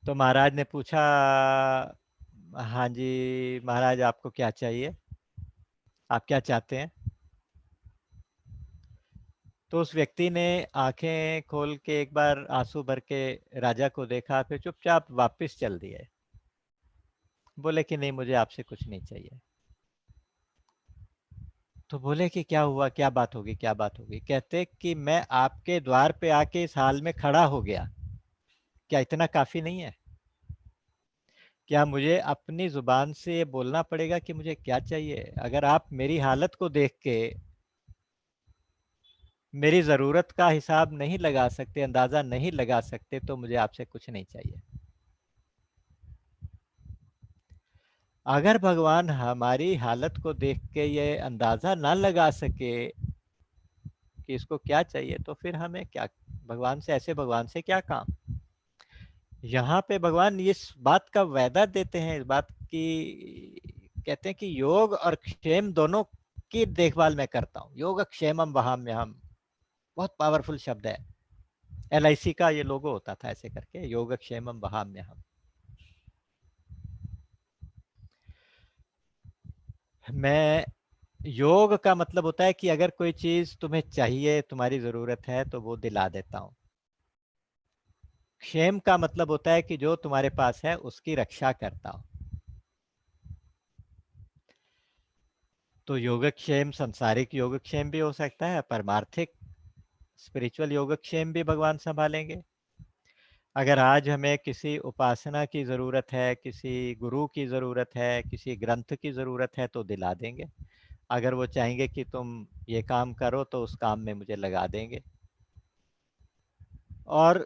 तो महाराज ने पूछा, हाँ जी महाराज आपको क्या चाहिए, आप क्या चाहते हैं। तो उस व्यक्ति ने आंखें खोल के एक बार आंसू भर के राजा को देखा, फिर चुपचाप वापस चल दिए। बोले कि नहीं मुझे आपसे कुछ नहीं चाहिए। तो बोले कि क्या हुआ, क्या बात होगी, क्या बात होगी। कहते कि मैं आपके द्वार पे आके इस हाल में खड़ा हो गया, क्या इतना काफी नहीं है? क्या मुझे अपनी जुबान से ये बोलना पड़ेगा कि मुझे क्या चाहिए? अगर आप मेरी हालत को देख के मेरी जरूरत का हिसाब नहीं लगा सकते, अंदाजा नहीं लगा सकते, तो मुझे आपसे कुछ नहीं चाहिए। अगर भगवान हमारी हालत को देख के ये अंदाजा ना लगा सके कि इसको क्या चाहिए, तो फिर हमें क्या, भगवान से, ऐसे भगवान से क्या काम। यहाँ पे भगवान इस बात का वायदा देते हैं, इस बात की, कहते हैं कि योग और क्षेम दोनों की देखभाल मैं करता हूँ। योग क्षेमम वहाम में हम, बहुत पावरफुल शब्द है। LIC का ये लोगो होता था ऐसे करके, योग क्षेमम वहाम में हम। मैं, योग का मतलब होता है कि अगर कोई चीज तुम्हें चाहिए, तुम्हारी जरूरत है, तो वो दिला देता हूँ। क्षेम का मतलब होता है कि जो तुम्हारे पास है उसकी रक्षा करता हूँ। तो योगक्षेम सांसारिक योगक्षेम भी हो सकता है, परमार्थिक स्पिरिचुअल योगक्षेम भी भगवान संभालेंगे। अगर आज हमें किसी उपासना की ज़रूरत है, किसी गुरु की ज़रूरत है, किसी ग्रंथ की ज़रूरत है, तो दिला देंगे। अगर वो चाहेंगे कि तुम ये काम करो, तो उस काम में मुझे लगा देंगे। और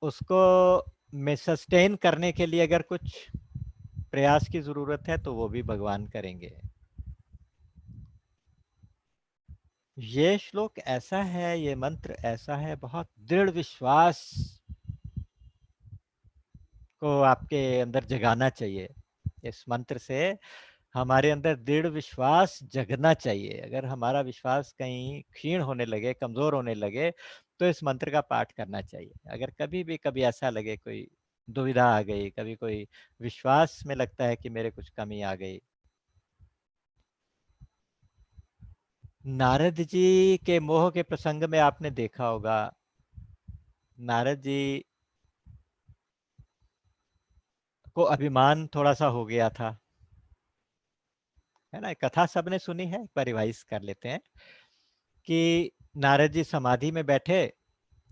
उसको में सस्टेन करने के लिए अगर कुछ प्रयास की ज़रूरत है, तो वो भी भगवान करेंगे। ये श्लोक ऐसा है, ये मंत्र ऐसा है, बहुत दृढ़ विश्वास को आपके अंदर जगाना चाहिए। इस मंत्र से हमारे अंदर दृढ़ विश्वास जगना चाहिए। अगर हमारा विश्वास कहीं क्षीण होने लगे, कमजोर होने लगे, तो इस मंत्र का पाठ करना चाहिए। अगर कभी भी कभी ऐसा लगे, कोई दुविधा आ गई, कभी कोई विश्वास में लगता है कि मेरे कुछ कमी आ गई। नारद जी के मोह के प्रसंग में आपने देखा होगा, नारद जी को अभिमान थोड़ा सा हो गया था, है ना। कथा सबने सुनी है, एक बार रिवाइज कर लेते हैं कि नारद जी समाधि में बैठे,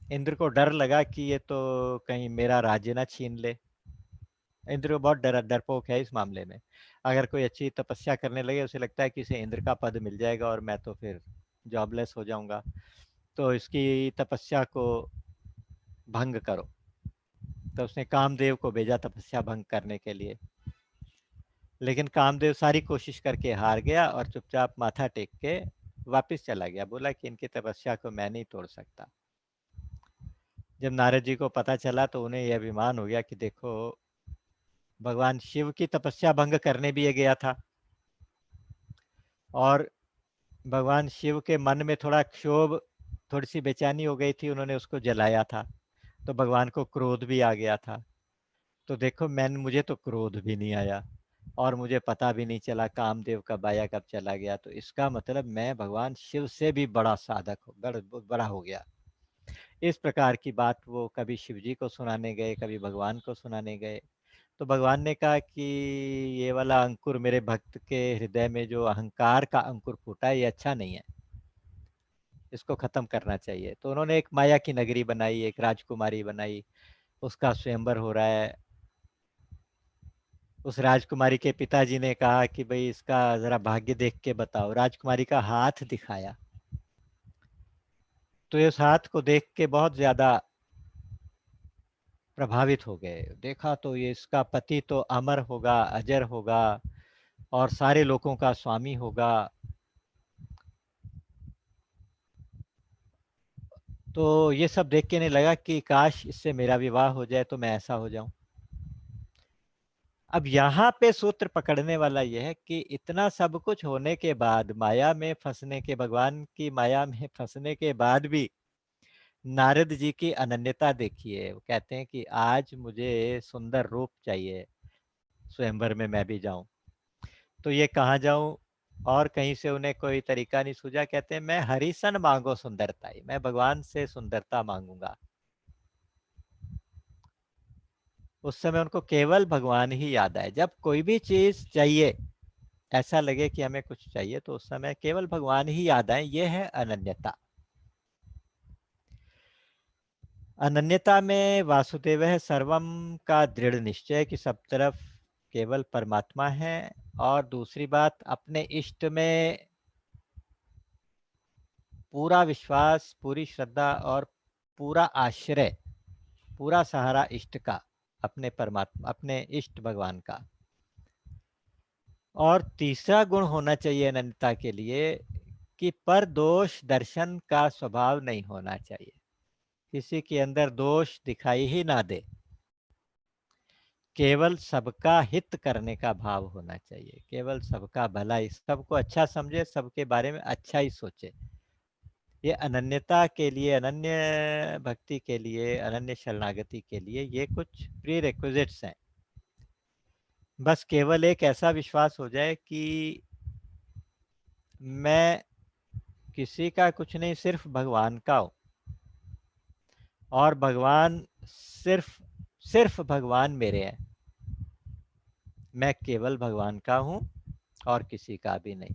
इंद्र को डर लगा कि ये तो कहीं मेरा राज्य ना छीन ले। इंद्र को बहुत डरपोक है इस मामले में। अगर कोई अच्छी तपस्या करने लगे, उसे लगता है कि इसे इंद्र का पद मिल जाएगा और मैं तो फिर जॉबलेस हो जाऊंगा, तो इसकी तपस्या को भंग करो। तो उसने कामदेव को भेजा तपस्या भंग करने के लिए। लेकिन कामदेव सारी कोशिश करके हार गया और चुपचाप माथा टेक के वापस चला गया, बोला कि इनकी तपस्या को मैं नहीं तोड़ सकता। जब नारद जी को पता चला, तो उन्हें यह अभिमान हो गया कि देखो, भगवान शिव की तपस्या भंग करने भी ये गया था, और भगवान शिव के मन में थोड़ा क्षोभ, थोड़ी सी बेचैनी हो गई थी, उन्होंने उसको जलाया था, तो भगवान को क्रोध भी आ गया था। तो देखो, मुझे तो क्रोध भी नहीं आया, और मुझे पता भी नहीं चला कामदेव कब आया कब चला गया। तो इसका मतलब मैं भगवान शिव से भी बड़ा साधक हो बड़ा हो गया। इस प्रकार की बात वो कभी शिव जी को सुनाने गए, कभी भगवान को सुनाने गए। तो भगवान ने कहा कि ये वाला अंकुर मेरे भक्त के हृदय में जो अहंकार का अंकुर फूटा है, ये अच्छा नहीं है, इसको खत्म करना चाहिए। तो उन्होंने एक माया की नगरी बनाई, एक राजकुमारी बनाई, उसका स्वयंवर हो रहा है। उस राजकुमारी के पिताजी ने कहा कि भाई इसका जरा भाग्य देख के बताओ। राजकुमारी का हाथ दिखाया, तो इस हाथ को देख के बहुत ज्यादा प्रभावित हो गए। देखा तो ये इसका पति तो अमर होगा, अजर होगा और सारे लोगों का स्वामी होगा। तो ये सब देख के नहीं लगा कि काश इससे मेरा विवाह हो जाए तो मैं ऐसा हो जाऊं। अब यहाँ पे सूत्र पकड़ने वाला यह है कि इतना सब कुछ होने के बाद, माया में फंसने के, भगवान की माया में फंसने के बाद भी नारद जी की अनन्यता देखिए। वो कहते हैं कि आज मुझे सुंदर रूप चाहिए, स्वयंवर में मैं भी जाऊं। तो ये कहाँ जाऊं, और कहीं से उन्हें कोई तरीका नहीं सूझा। कहते हैं मैं हरिसन मांगो सुंदरता ही, मैं भगवान से सुंदरता मांगूंगा। उस समय उनको केवल भगवान ही याद आए। जब कोई भी चीज चाहिए, ऐसा लगे कि हमें कुछ चाहिए, तो उस समय केवल भगवान ही याद आए। ये है अनन्यता। अनन्यता में वासुदेव है सर्वम का दृढ़ निश्चय कि सब तरफ केवल परमात्मा है। और दूसरी बात, अपने इष्ट में पूरा विश्वास, पूरी श्रद्धा और पूरा आश्रय, पूरा सहारा इष्ट का, अपने परमात्मा, अपने इष्ट भगवान का। और तीसरा गुण होना चाहिए अनन्यता के लिए कि पर दोष दर्शन का स्वभाव नहीं होना चाहिए। किसी के अंदर दोष दिखाई ही ना दे, केवल सबका हित करने का भाव होना चाहिए, केवल सबका भला ही, सबको अच्छा समझे, सबके बारे में अच्छा ही सोचे। ये अनन्यता के लिए, अनन्य भक्ति के लिए, अनन्य शरणागति के लिए ये कुछ प्री रिक्विजिट्स हैं। बस केवल एक ऐसा विश्वास हो जाए कि मैं किसी का कुछ नहीं, सिर्फ भगवान का हूं। और भगवान सिर्फ सिर्फ भगवान मेरे हैं। मैं केवल भगवान का हूं और किसी का भी नहीं।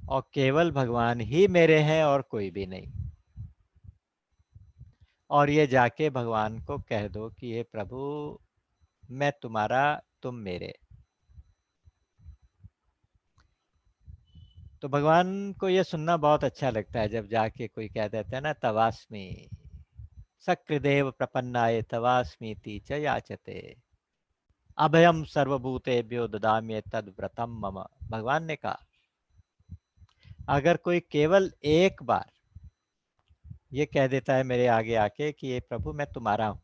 और केवल भगवान ही मेरे हैं और कोई भी नहीं। और ये जाके भगवान को कह दो कि हे प्रभु, मैं तुम्हारा, तुम मेरे। तो भगवान को ये सुनना बहुत अच्छा लगता है जब जाके कोई कह देता है ना, तवास्मि सकृदेव प्रपन्नाय तवास्मीति च याचते अभयम सर्वभूतेभ्यो ददाम्य तद व्रतम मम। भगवान ने कहा अगर कोई केवल एक बार ये कह देता है मेरे आगे आके कि ये प्रभु मैं तुम्हारा हूं,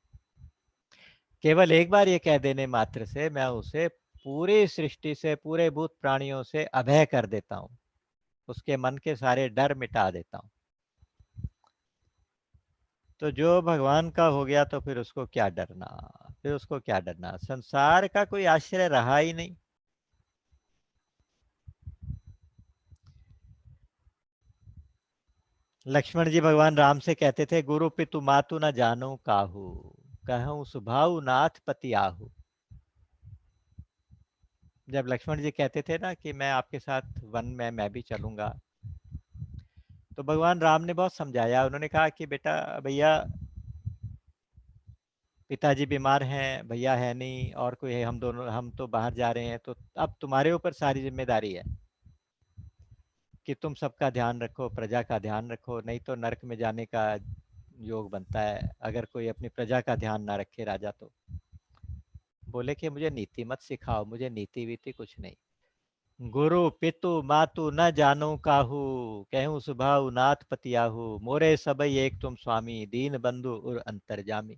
केवल एक बार ये कह देने मात्र से मैं उसे पूरी सृष्टि से, पूरे भूत प्राणियों से अभय कर देता हूं, उसके मन के सारे डर मिटा देता हूं। तो जो भगवान का हो गया तो फिर उसको क्या डरना, फिर उसको क्या डरना, संसार का कोई आश्रय रहा ही नहीं। लक्ष्मण जी भगवान राम से कहते थे गुरु पितु मातु न जानो काहू, कहूँ सुभाऊ नाथ पति आहू। जब लक्ष्मण जी कहते थे ना कि मैं आपके साथ वन में मैं भी चलूंगा, तो भगवान राम ने बहुत समझाया। उन्होंने कहा कि बेटा, भैया पिताजी बीमार हैं, भैया है नहीं और कोई है, हम दोनों, हम तो बाहर जा रहे हैं, तो अब तुम्हारे ऊपर सारी जिम्मेदारी है कि तुम सबका ध्यान रखो, प्रजा का ध्यान रखो, नहीं तो नरक में जाने का योग बनता है अगर कोई अपनी प्रजा का ध्यान ना रखे राजा। तो बोले कि मुझे नीति मत सिखाओ, मुझे नीति वीति कुछ नहीं। गुरु पितु मातु न जानो काहू, कहूँ सुभाऊ नाथ पतियाहू, मोरे सबई एक तुम स्वामी, दीन बंधु उर अंतर्जामी।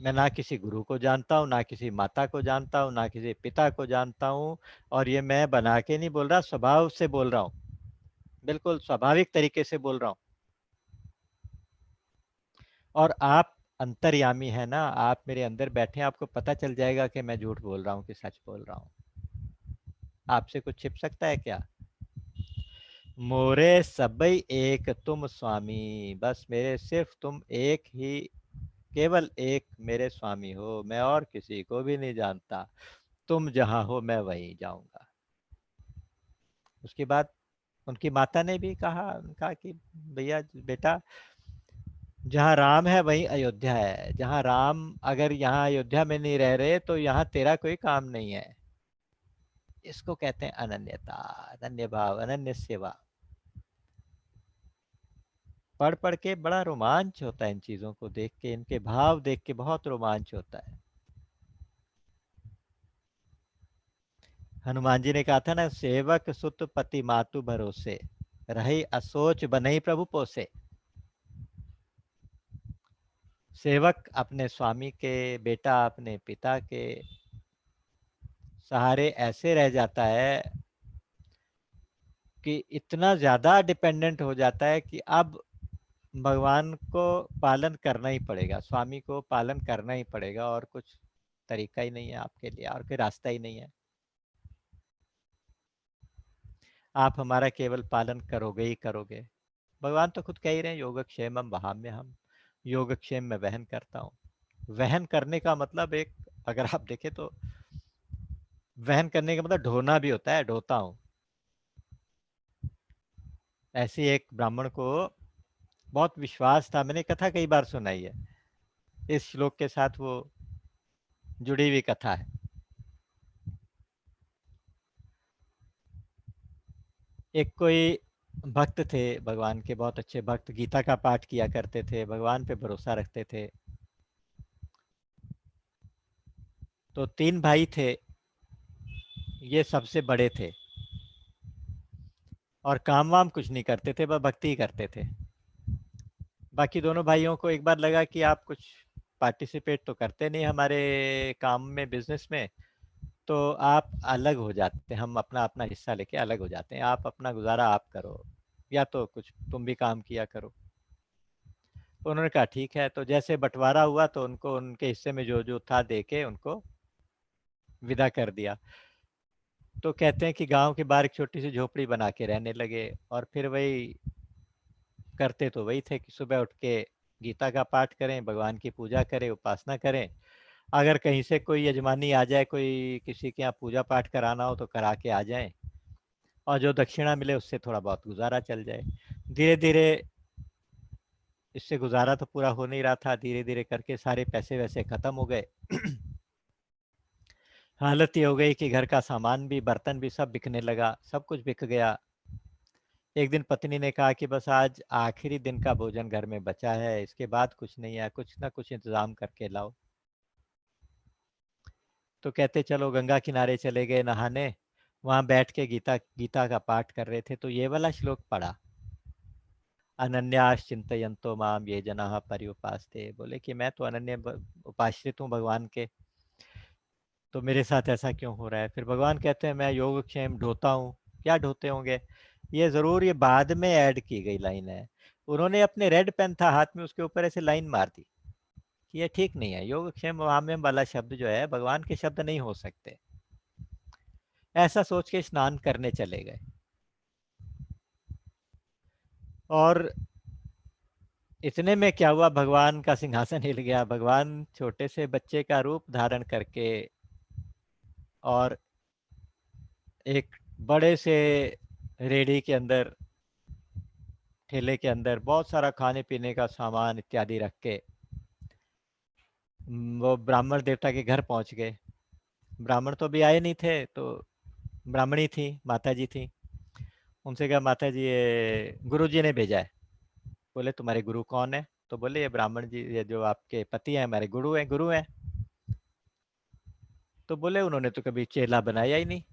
मैं ना किसी गुरु को जानता हूँ, ना किसी माता को जानता हूँ, ना किसी पिता को जानता हूँ। और ये मैं बना के नहीं बोल रहा, स्वभाव से बोल रहा हूँ, बिल्कुल स्वाभाविक तरीके से बोल रहा हूँ। और आप अंतर्यामी है ना, आप मेरे अंदर बैठे हैं, आपको पता चल जाएगा कि मैं झूठ बोल रहा हूँ कि सच बोल रहा हूँ। आपसे कुछ छिप सकता है क्या? मोरे सबई एक तुम स्वामी, बस मेरे सिर्फ तुम एक ही, केवल एक मेरे स्वामी हो, मैं और किसी को भी नहीं जानता। तुम जहां हो मैं वहीं जाऊंगा। उसके बाद उनकी माता ने भी कहा कि भैया बेटा, जहाँ राम है वहीं अयोध्या है, जहाँ राम अगर यहाँ अयोध्या में नहीं रह रहे तो यहाँ तेरा कोई काम नहीं है। इसको कहते हैं अनन्यता, अनन्य भाव, अनन्य सेवा। पढ़ पढ़ के बड़ा रोमांच होता है, इन चीजों को देख के, इनके भाव देख के बहुत रोमांच होता है। हनुमान जी ने कहा था ना, सेवक सुत पति मातु भरोसे, रही असोच बनई प्रभु पोसे। सेवक अपने स्वामी के, बेटा अपने पिता के सहारे ऐसे रह जाता है कि इतना ज्यादा डिपेंडेंट हो जाता है कि अब भगवान को पालन करना ही पड़ेगा, स्वामी को पालन करना ही पड़ेगा, और कुछ तरीका ही नहीं है आपके लिए, और कोई रास्ता ही नहीं है। आप हमारा केवल पालन करोगे ही करोगे। भगवान तो खुद कह ही रहे हैं, योगक्षेमम वहाम्य हम, योगक्षेम में वहन करता हूँ। वहन करने का मतलब, एक अगर आप देखें तो वहन करने का मतलब ढोना भी होता है, ढोता हूँ। ऐसी एक ब्राह्मण को बहुत विश्वास था, मैंने कथा कई बार सुनाई है, इस श्लोक के साथ वो जुड़ी हुई कथा है। एक कोई भक्त थे भगवान के, बहुत अच्छे भक्त, गीता का पाठ किया करते थे, भगवान पे भरोसा रखते थे। तो तीन भाई थे, ये सबसे बड़े थे, और काम वाम कुछ नहीं करते थे, बस भक्ति ही करते थे। बाकी दोनों भाइयों को एक बार लगा कि आप कुछ पार्टिसिपेट तो करते नहीं हमारे काम में, बिजनेस में, तो आप अलग हो जाते हैं, हम अपना अपना हिस्सा लेके अलग हो जाते हैं, आप अपना गुजारा आप करो, या तो कुछ तुम भी काम किया करो। तो उन्होंने कहा ठीक है। तो जैसे बंटवारा हुआ तो उनको उनके हिस्से में जो जो था दे के उनको विदा कर दिया। तो कहते हैं कि गांव के बाहर एक छोटी सी झोपड़ी बना के रहने लगे, और फिर वही करते तो वही थे कि सुबह उठ के गीता का पाठ करें, भगवान की पूजा करें, उपासना करें, अगर कहीं से कोई यजमानी आ जाए, कोई किसी के यहाँ पूजा पाठ कराना हो तो करा के आ जाएं, और जो दक्षिणा मिले उससे थोड़ा बहुत गुजारा चल जाए। धीरे धीरे इससे गुजारा तो पूरा हो नहीं रहा था, धीरे धीरे करके सारे पैसे वैसे खत्म हो गए। हालत ये हो गई कि घर का सामान भी, बर्तन भी सब बिकने लगा, सब कुछ बिक गया। एक दिन पत्नी ने कहा कि बस आज आखिरी दिन का भोजन घर में बचा है, इसके बाद कुछ नहीं है, कुछ ना कुछ इंतजाम करके लाओ। तो कहते चलो गंगा किनारे चले गए नहाने, वहां बैठ के गीता गीता का पाठ कर रहे थे, तो ये वाला श्लोक पढ़ा, अनन्यास चिंतयन्तो माम ये जनाः पर्युपासते। बोले कि मैं तो अनन्य उपाश्रित हूँ भगवान के, तो मेरे साथ ऐसा क्यों हो रहा है? फिर भगवान कहते हैं मैं योगक्षेम ढोता हूँ। क्या ढोते होंगे? ये जरूर, ये बाद में ऐड की गई लाइन है। उन्होंने अपने रेड पेन था हाथ में, उसके ऊपर ऐसे लाइन मार दी कि ये ठीक नहीं है, योगक्षेम वाम्यम वाला शब्द जो है भगवान के शब्द नहीं हो सकते। ऐसा सोच के स्नान करने चले गए, और इतने में क्या हुआ, भगवान का सिंहासन हिल गया। भगवान छोटे से बच्चे का रूप धारण करके, और एक बड़े से रेड़ी के अंदर, ठेले के अंदर बहुत सारा खाने पीने का सामान इत्यादि रख के वो ब्राह्मण देवता के घर पहुंच गए। ब्राह्मण तो अभी आए नहीं थे, तो ब्राह्मणी थी, माता जी थी। उनसे कहा माता जी ये गुरु जी ने भेजा है। बोले तुम्हारे गुरु कौन है? तो बोले ये ब्राह्मण जी, ये जो आपके पति हैं हमारे गुरु हैं, गुरु हैं। तो बोले उन्होंने तो कभी चेला बनाया ही नहीं।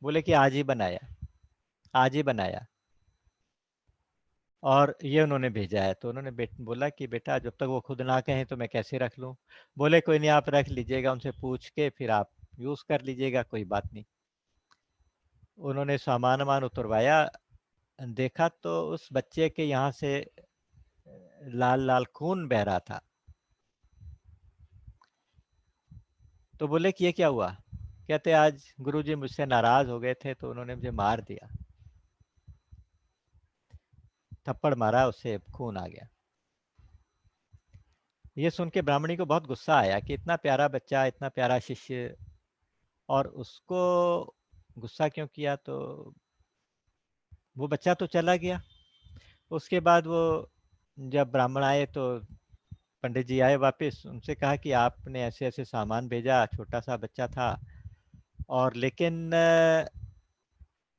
बोले कि आज ही बनाया, आज ही बनाया, और ये उन्होंने भेजा है। तो उन्होंने बोला कि बेटा जब तक वो खुद ना कहें तो मैं कैसे रख लूं? बोले कोई नहीं, आप रख लीजिएगा, उनसे पूछ के फिर आप यूज कर लीजिएगा, कोई बात नहीं। उन्होंने सामान वामान उतरवाया, देखा तो उस बच्चे के यहाँ से लाल लाल खून बह रहा था। तो बोले कि ये क्या हुआ? कहते आज गुरुजी मुझसे नाराज हो गए थे तो उन्होंने मुझे मार दिया। थप्पड़ मारा, उससे खून आ गया। ये सुन के ब्राह्मणी को बहुत गुस्सा आया कि इतना प्यारा बच्चा, इतना प्यारा शिष्य, और उसको गुस्सा क्यों किया। तो वो बच्चा तो चला गया। उसके बाद वो जब ब्राह्मण आए तो पंडित जी आए वापस, उनसे कहा कि आपने ऐसे ऐसे सामान भेजा, छोटा सा बच्चा था, और लेकिन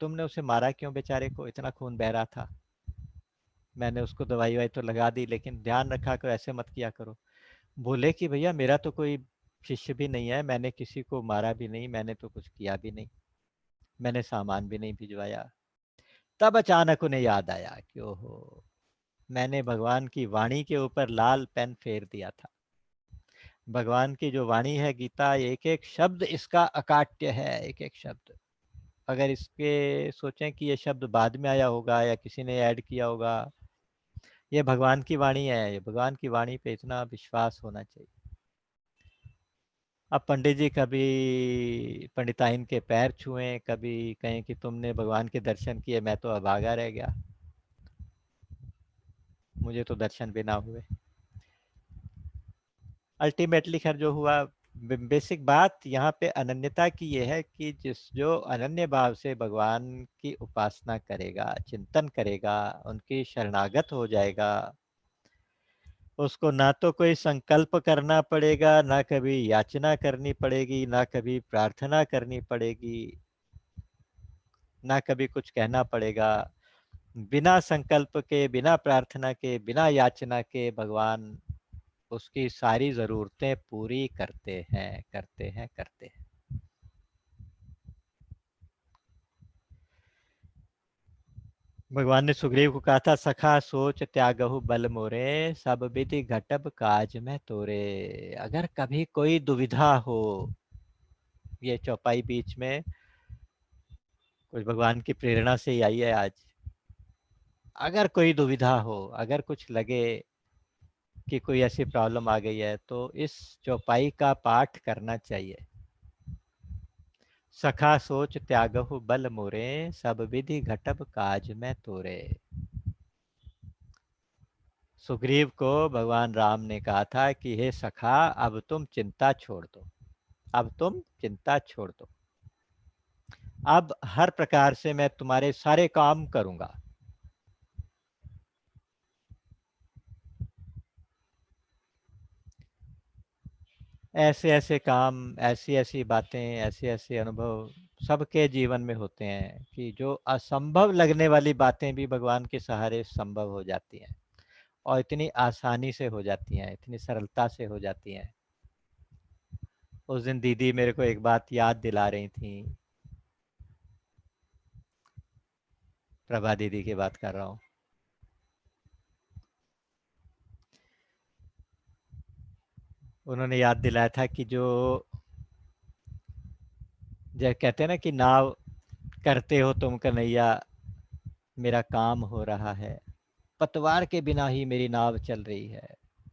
तुमने उसे मारा क्यों? बेचारे को इतना खून बह रहा था। मैंने उसको दवाई वाई तो लगा दी, लेकिन ध्यान रखा करो, ऐसे मत किया करो। बोले कि भैया मेरा तो कोई शिष्य भी नहीं है, मैंने किसी को मारा भी नहीं, मैंने तो कुछ किया भी नहीं, मैंने सामान भी नहीं भिजवाया। तब अचानक उन्हें याद आया कि ओहो, मैंने भगवान की वाणी के ऊपर लाल पेन फेर दिया था। भगवान की जो वाणी है गीता, एक एक शब्द इसका अकाट्य है, एक एक शब्द। अगर इसके सोचें कि ये शब्द बाद में आया होगा या किसी ने ऐड किया होगा, ये भगवान की वाणी है। ये भगवान की वाणी पे इतना विश्वास होना चाहिए। अब पंडित जी कभी पंडिताइन के पैर छुएं, कभी कहें कि तुमने भगवान के दर्शन किए, मैं तो अभागा रह गया, मुझे तो दर्शन भी ना हुए। अल्टीमेटली खैर जो हुआ, बेसिक बात यहाँ पे अनन्यता की ये है कि जिस जो अनन्य भाव से भगवान की उपासना करेगा, चिंतन करेगा, उनकी शरणागत हो जाएगा, उसको ना तो कोई संकल्प करना पड़ेगा, ना कभी याचना करनी पड़ेगी, ना कभी प्रार्थना करनी पड़ेगी, ना कभी कुछ कहना पड़ेगा। बिना संकल्प के, बिना प्रार्थना के, बिना याचना के भगवान उसकी सारी जरूरतें पूरी करते हैं, करते हैं, करते हैं। भगवान ने सुग्रीव को कहा था, सखा सोच त्यागहु बल मोरे, सब विधि घटब काज में तोरे। अगर कभी कोई दुविधा हो, ये चौपाई बीच में कुछ भगवान की प्रेरणा से ही आई है आज। अगर कोई दुविधा हो, अगर कुछ लगे कि कोई ऐसी प्रॉब्लम आ गई है, तो इस चौपाई का पाठ करना चाहिए। सखा सोच त्यागहु बल मोरे, सब विधि घटब काज में तोरे। सुग्रीव को भगवान राम ने कहा था कि हे सखा, अब तुम चिंता छोड़ दो, अब तुम चिंता छोड़ दो, अब हर प्रकार से मैं तुम्हारे सारे काम करूंगा। ऐसे ऐसे काम, ऐसी ऐसी बातें, ऐसे ऐसे अनुभव सबके जीवन में होते हैं कि जो असंभव लगने वाली बातें भी भगवान के सहारे संभव हो जाती हैं, और इतनी आसानी से हो जाती हैं, इतनी सरलता से हो जाती हैं। उस दिन दीदी मेरे को एक बात याद दिला रही थी, प्रभा दीदी की बात कर रहा हूँ। उन्होंने याद दिलाया था कि जो कहते हैं ना कि नाव करते हो तुम कन्हैया, मेरा काम हो रहा है, पतवार के बिना ही मेरी नाव चल रही है,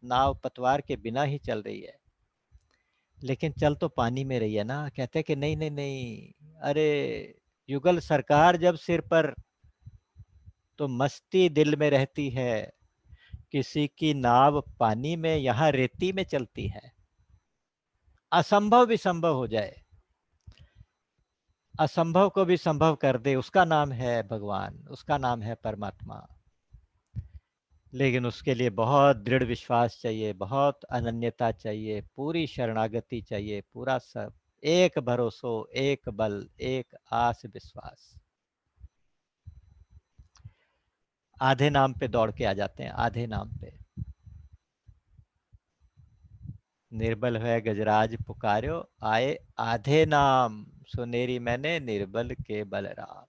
नाव पतवार के बिना ही चल रही है, लेकिन चल तो पानी में रही है ना। कहते कि नहीं नहीं नहीं, अरे युगल सरकार जब सिर पर, तो मस्ती दिल में रहती है, किसी की नाव पानी में, यहाँ रेती में चलती है। असंभव भी संभव हो जाए, असंभव को भी संभव कर दे, उसका नाम है भगवान, उसका नाम है परमात्मा। लेकिन उसके लिए बहुत दृढ़ विश्वास चाहिए, बहुत अनन्यता चाहिए, पूरी शरणागति चाहिए, पूरा सब एक भरोसो, एक बल, एक आस विश्वास। आधे नाम पे दौड़ के आ जाते हैं, आधे नाम पे। निर्बल है गजराज पुकार्यो, आए आधे नाम, सुनेरी मैंने निर्बल के बलराम।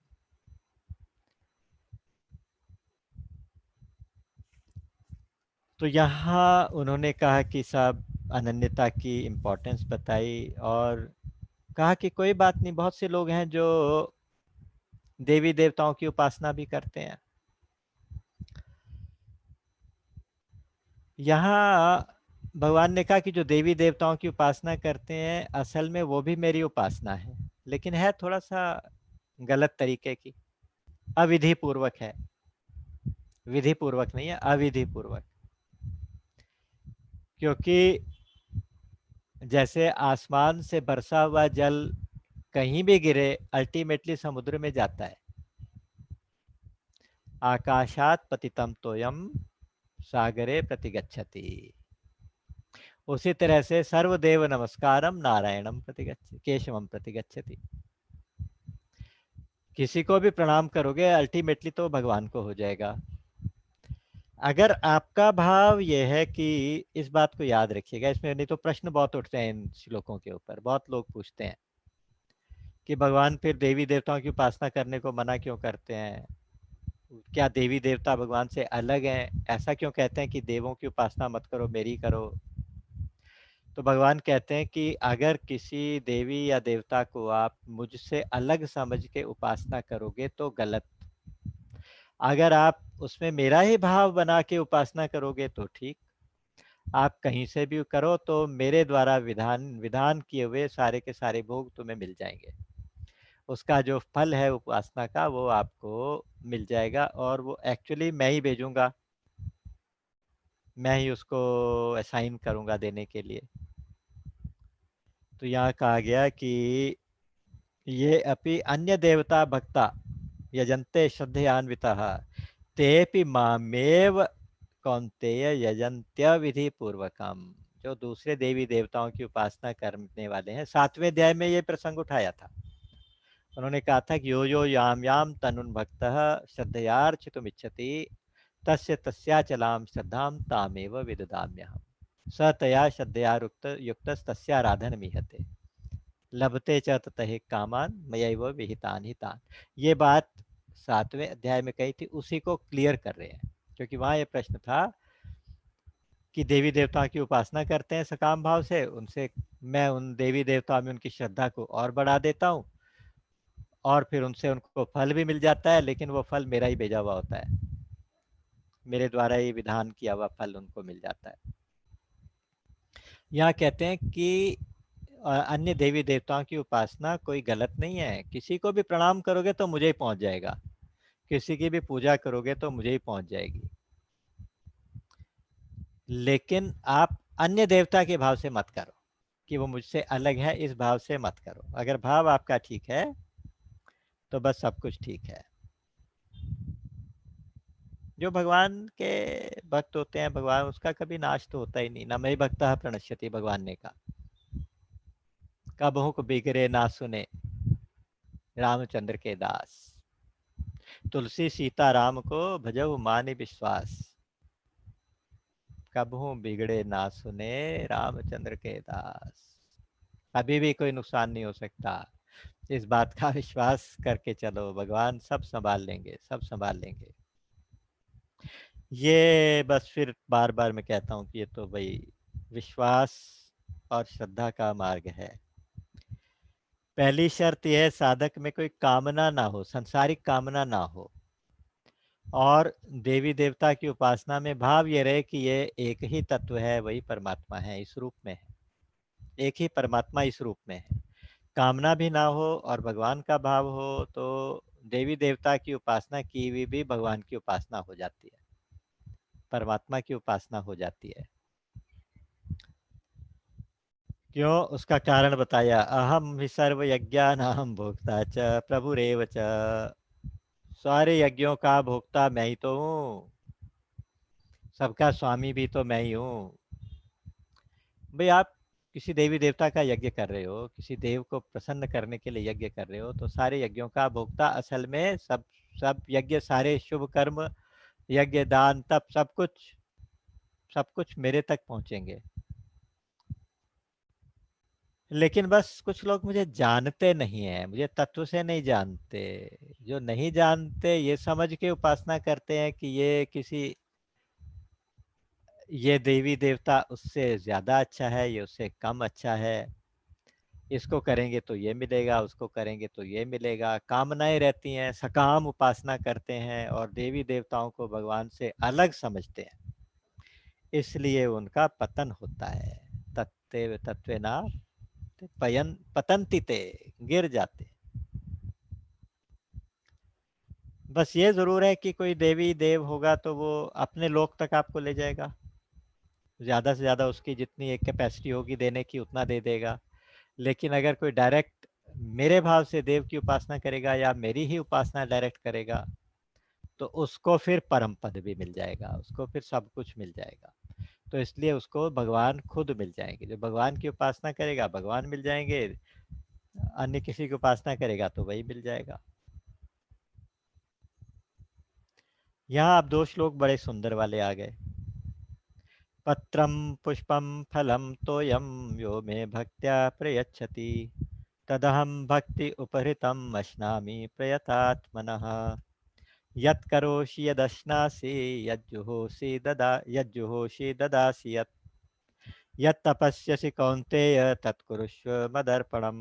तो यहाँ उन्होंने कहा कि साहब अनन्यता की इम्पोर्टेंस बताई, और कहा कि कोई बात नहीं, बहुत से लोग हैं जो देवी देवताओं की उपासना भी करते हैं। यहाँ भगवान ने कहा कि जो देवी देवताओं की उपासना करते हैं असल में वो भी मेरी उपासना है, लेकिन है थोड़ा सा गलत तरीके की, अविधि पूर्वक है, विधि पूर्वक नहीं है, अविधि पूर्वक। क्योंकि जैसे आसमान से बरसा हुआ जल कहीं भी गिरे अल्टीमेटली समुद्र में जाता है। आकाशात पतितम तोयम सागरे प्रतिगच्छति। उसी तरह से सर्वदेव नमस्कारम नारायणम प्रतिगच्छ केशवम प्रतिगच्छति। किसी को भी प्रणाम करोगे अल्टीमेटली तो भगवान को हो जाएगा। अगर आपका भाव यह है कि इस बात को याद रखिएगा, इसमें नहीं तो प्रश्न बहुत उठते हैं इन श्लोकों के ऊपर, बहुत लोग पूछते हैं कि भगवान फिर देवी देवताओं की उपासना करने को मना क्यों करते हैं, क्या देवी देवता भगवान से अलग हैं, ऐसा क्यों कहते हैं कि देवों की उपासना मत करो मेरी करो। तो भगवान कहते हैं कि अगर किसी देवी या देवता को आप मुझसे अलग समझ के उपासना करोगे तो गलत, अगर आप उसमें मेरा ही भाव बना के उपासना करोगे तो ठीक। आप कहीं से भी करो तो मेरे द्वारा विधान विधान किए हुए सारे के सारे भोग तुम्हें मिल जाएंगे, उसका जो फल है उपासना का वो आपको मिल जाएगा, और वो एक्चुअली मैं ही भेजूंगा, मैं ही उसको असाइन करूंगा देने के लिए। तो यहाँ कहा गया कि ये अपि अन्य देवता भक्ता यजन्ते श्रद्धयान्वितः तेपि मामेव कौन्तेय यजन्त्य विधि पूर्वकम। जो दूसरे देवी देवताओं की उपासना करने वाले हैं, 7वें अध्याय में ये प्रसंग उठाया था। उन्होंने कहा था कि यो यो याम याम तनुन भक्तः श्रद्धयार्चितुमिच्छति तस्य तस्याचलां श्रद्धां तामेव विददाम्यहम्। स तया श्रद्धया युक्तस्तस्याराधनमीहते लभते च ततः कामान मयैव विहितान हितान। ये बात 7वें अध्याय में कही थी, उसी को क्लियर कर रहे हैं। क्योंकि वहां ये प्रश्न था कि देवी देवताओं की उपासना करते हैं सकाम भाव से, उनसे मैं उन देवी देवताओं में उनकी श्रद्धा को और बढ़ा देता हूँ, और फिर उनसे उनको फल भी मिल जाता है, लेकिन वो फल मेरा ही भेजा हुआ होता है, मेरे द्वारा ही विधान किया हुआ फल उनको मिल जाता है। यहाँ कहते हैं कि अन्य देवी देवताओं की उपासना कोई गलत नहीं है, किसी को भी प्रणाम करोगे तो मुझे ही पहुंच जाएगा, किसी की भी पूजा करोगे तो मुझे ही पहुंच जाएगी, लेकिन आप अन्य देवता के भाव से मत करो कि वो मुझसे अलग है, इस भाव से मत करो। अगर भाव आपका ठीक है तो बस सब कुछ ठीक है। जो भगवान के भक्त होते हैं, भगवान उसका कभी नाश तो होता ही नहीं। न मई भक्तः प्रणश्यति, भगवान ने कहा, कबहु को बिगड़े ना सुने रामचंद्र के दास, तुलसी सीता राम को भजहु मानि विश्वास, कबहू बिगड़े ना सुने रामचंद्र के दास। कभी भी कोई नुकसान नहीं हो सकता, इस बात का विश्वास करके चलो, भगवान सब संभाल लेंगे, सब संभाल लेंगे। ये बस फिर बार बार मैं कहता हूँ कि ये तो भाई विश्वास और श्रद्धा का मार्ग है। पहली शर्त यह है साधक में कोई कामना ना हो, संसारिक कामना ना हो, और देवी देवता की उपासना में भाव ये रहे कि ये एक ही तत्व है, वही परमात्मा है, इस रूप में है, एक ही परमात्मा इस रूप में है। कामना भी ना हो और भगवान का भाव हो तो देवी देवता की उपासना की हुई भी भगवान की उपासना हो जाती है, परमात्मा की उपासना हो जाती है। क्यों, उसका कारण बताया, अहम ही सर्व यज्ञानाहम भोक्ता च प्रभुरेव च। सारे यज्ञों का भोक्ता मैं ही तो हूँ, सबका स्वामी भी तो मैं ही हूँ। भाई आप किसी देवी देवता का यज्ञ कर रहे हो, किसी देव को प्रसन्न करने के लिए यज्ञ कर रहे हो, तो सारे यज्ञों का भोक्ता असल में सब सब यज्ञ, सारे शुभ कर्म, यज्ञ दान तप सब कुछ मेरे तक पहुंचेंगे। लेकिन बस कुछ लोग मुझे जानते नहीं है, मुझे तत्व से नहीं जानते। जो नहीं जानते ये समझ के उपासना करते हैं कि ये देवी देवता उससे ज्यादा अच्छा है, ये उससे कम अच्छा है, इसको करेंगे तो ये मिलेगा, उसको करेंगे तो ये मिलेगा। कामनाएं रहती हैं, सकाम उपासना करते हैं और देवी देवताओं को भगवान से अलग समझते हैं। इसलिए उनका पतन होता है। तत्ते तत्वेना पयन पतंति ते, गिर जाते। बस ये जरूर है कि कोई देवी देव होगा तो वो अपने लोक तक आपको ले जाएगा, ज्यादा से ज्यादा उसकी जितनी एक कैपेसिटी होगी देने की उतना दे देगा। लेकिन अगर कोई डायरेक्ट मेरे भाव से देव की उपासना करेगा या मेरी ही उपासना डायरेक्ट करेगा तो उसको फिर परम पद भी मिल जाएगा, उसको फिर सब कुछ मिल जाएगा। तो इसलिए उसको भगवान खुद मिल जाएंगे। जो भगवान की उपासना करेगा भगवान मिल जाएंगे, अन्य किसी की उपासना करेगा तो वही मिल जाएगा। यहाँ आप 2 श्लोक बड़े सुंदर वाले आ गए। पत्रम पुष्पम फलम तोयम यो मे भक्त्या प्रयच्छति तदहम भक्ति उपहृतम अश्नामि प्रयतात्मनः। यत् करोषि यदश्नासि यज्जुहोषि ददासि यत् तपस्यसि कौन्तेय तत्कुरुष्व मदर्पणम्।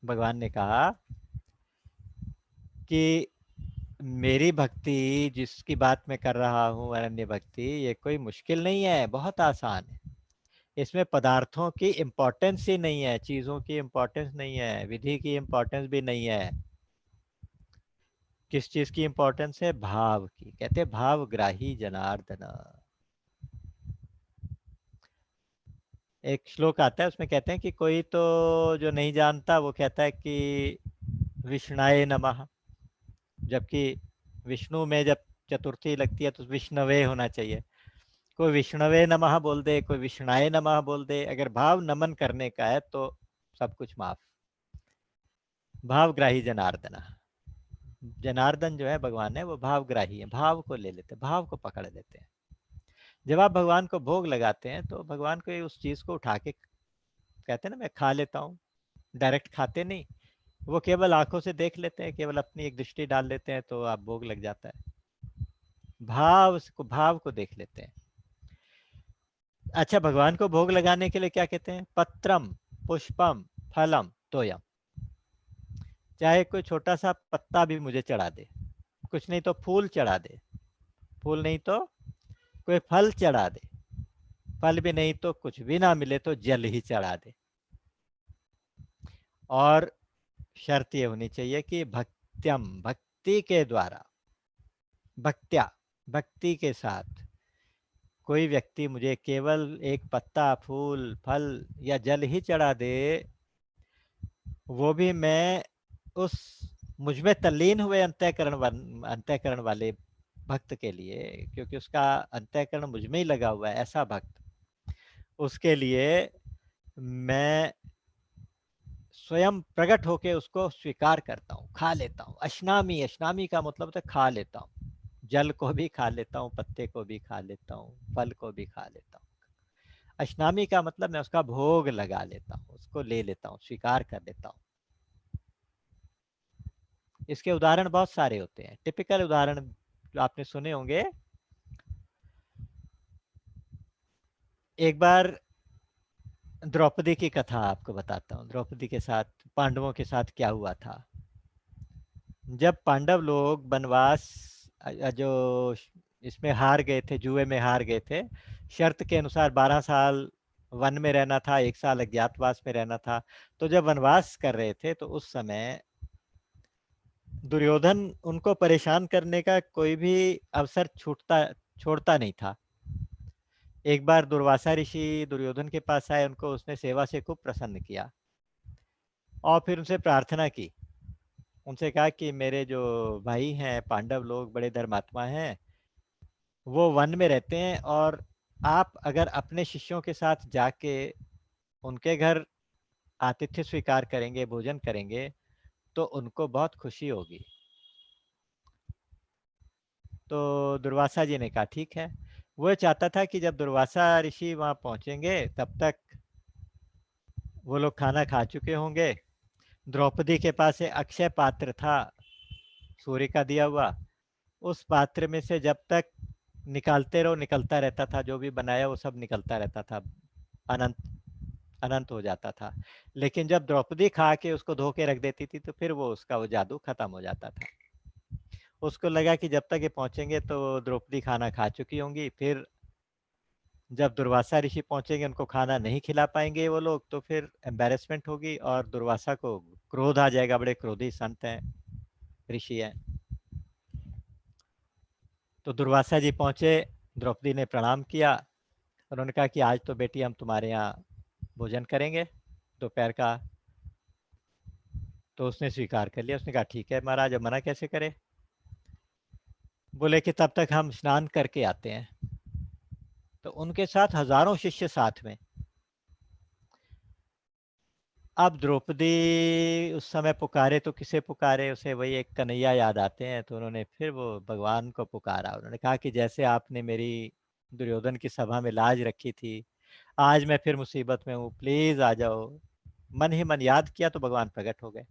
भगवान ने कहा कि मेरी भक्ति जिसकी बात मैं कर रहा हूँ, अनन्य भक्ति, ये कोई मुश्किल नहीं है, बहुत आसान है। इसमें पदार्थों की इम्पोर्टेंस ही नहीं है, चीजों की इम्पोर्टेंस नहीं है, विधि की इम्पोर्टेंस भी नहीं है। किस चीज की इम्पोर्टेंस है? भाव की। कहते हैं भावग्राही जनार्दन। एक श्लोक आता है उसमें कहते हैं कि कोई तो जो नहीं जानता वो कहता है कि विष्णाय नमः, जबकि विष्णु में जब चतुर्थी लगती है तो विष्णवे होना चाहिए। कोई विष्णवे नमः बोल दे, कोई विष्णाय नमः बोल दे, अगर भाव नमन करने का है तो सब कुछ माफ। भावग्राही जनार्दन। जनार्दन जो है भगवान है वो भावग्राही है, भाव को ले लेते, भाव को पकड़ लेते हैं। जब आप भगवान को भोग लगाते हैं तो भगवान को उस चीज को उठा के कहते हैं ना मैं खा लेता हूँ, डायरेक्ट खाते नहीं, वो केवल आंखों से देख लेते हैं, केवल अपनी एक दृष्टि डाल लेते हैं तो आप भोग लग जाता है। भाव को देख लेते हैं। अच्छा, भगवान को भोग लगाने के लिए क्या कहते हैं? पत्रम पुष्पम फलम तोयम। चाहे कोई छोटा सा पत्ता भी मुझे चढ़ा दे, कुछ नहीं तो फूल चढ़ा दे, फूल नहीं तो कोई फल चढ़ा दे, फल भी नहीं तो कुछ भी ना मिले तो जल ही चढ़ा दे। और शर्त ये होनी चाहिए कि भक्त्यम, भक्ति के द्वारा, भक्त्या, भक्ति के साथ कोई व्यक्ति मुझे केवल एक पत्ता, फूल, फल या जल ही चढ़ा दे, वो भी मैं उस मुझ में तल्लीन हुए अंतःकरण वाले भक्त के लिए, क्योंकि उसका अंतःकरण मुझ में ही लगा हुआ है, ऐसा भक्त, उसके लिए मैं स्वयं प्रकट होके उसको स्वीकार करता हूँ, खा लेता हूँ। अश्नामी, अश्नामी का मतलब होता है खा लेता हूँ। जल को भी खा लेता हूँ, पत्ते को भी खा लेता हूँ, फल को भी खा लेता हूँ। अश्नामी का मतलब मैं उसका भोग लगा लेता हूँ, उसको ले लेता हूँ, स्वीकार कर लेता हूँ। इसके उदाहरण बहुत सारे होते हैं। टिपिकल उदाहरण जो आपने सुने होंगे, एक बार द्रौपदी की कथा आपको बताता हूँ। द्रौपदी के साथ, पांडवों के साथ क्या हुआ था। जब पांडव लोग वनवास जो इसमें हार गए थे, जुए में हार गए थे, शर्त के अनुसार 12 साल वन में रहना था, 1 साल अज्ञातवास में रहना था। तो जब वनवास कर रहे थे तो उस समय दुर्योधन उनको परेशान करने का कोई भी अवसर छोड़ता नहीं था। एक बार दुर्वासा ऋषि दुर्योधन के पास आए, उनको उसने सेवा से खूब प्रसन्न किया और फिर उनसे प्रार्थना की। उनसे कहा कि मेरे जो भाई हैं पांडव लोग बड़े धर्मात्मा हैं, वो वन में रहते हैं, और आप अगर अपने शिष्यों के साथ जाके उनके घर आतिथ्य स्वीकार करेंगे, भोजन करेंगे, तो उनको बहुत खुशी होगी। तो दुर्वासा जी ने कहा ठीक है। वो चाहता था कि जब दुर्वासा ऋषि वहां पहुंचेंगे तब तक वो लोग खाना खा चुके होंगे। द्रौपदी के पास एक अक्षय पात्र था, सूर्य का दिया हुआ। उस पात्र में से जब तक निकालते रहो निकलता रहता था, जो भी बनाया वो सब निकलता रहता था, अनंत अनंत हो जाता था। लेकिन जब द्रौपदी खा के उसको धो के रख देती थी तो फिर वो उसका वो जादू खत्म हो जाता था। उसको लगा कि जब तक ये पहुंचेंगे तो द्रौपदी खाना खा चुकी होंगी, फिर जब दुर्वासा ऋषि पहुंचेंगे उनको खाना नहीं खिला पाएंगे वो लोग, तो फिर एम्बेरसमेंट होगी और दुर्वासा को क्रोध आ जाएगा, बड़े क्रोधी संत हैं, ऋषि हैं। तो दुर्वासा जी पहुंचे, द्रौपदी ने प्रणाम किया, उन्होंने कहा कि आज तो बेटी हम तुम्हारे यहाँ भोजन करेंगे दोपहर का। तो उसने स्वीकार कर लिया, उसने कहा ठीक है महाराज, अब मना कैसे करे। बोले कि तब तक हम स्नान करके आते हैं। तो उनके साथ हजारों शिष्य साथ में। अब द्रौपदी उस समय पुकारे तो किसे पुकारे, उसे वही एक कन्हैया याद आते हैं। तो उन्होंने फिर वो भगवान को पुकारा, उन्होंने कहा कि जैसे आपने मेरी दुर्योधन की सभा में लाज रखी थी, आज मैं फिर मुसीबत में हूँ, प्लीज आ जाओ। मन ही मन याद किया तो भगवान प्रकट हो गए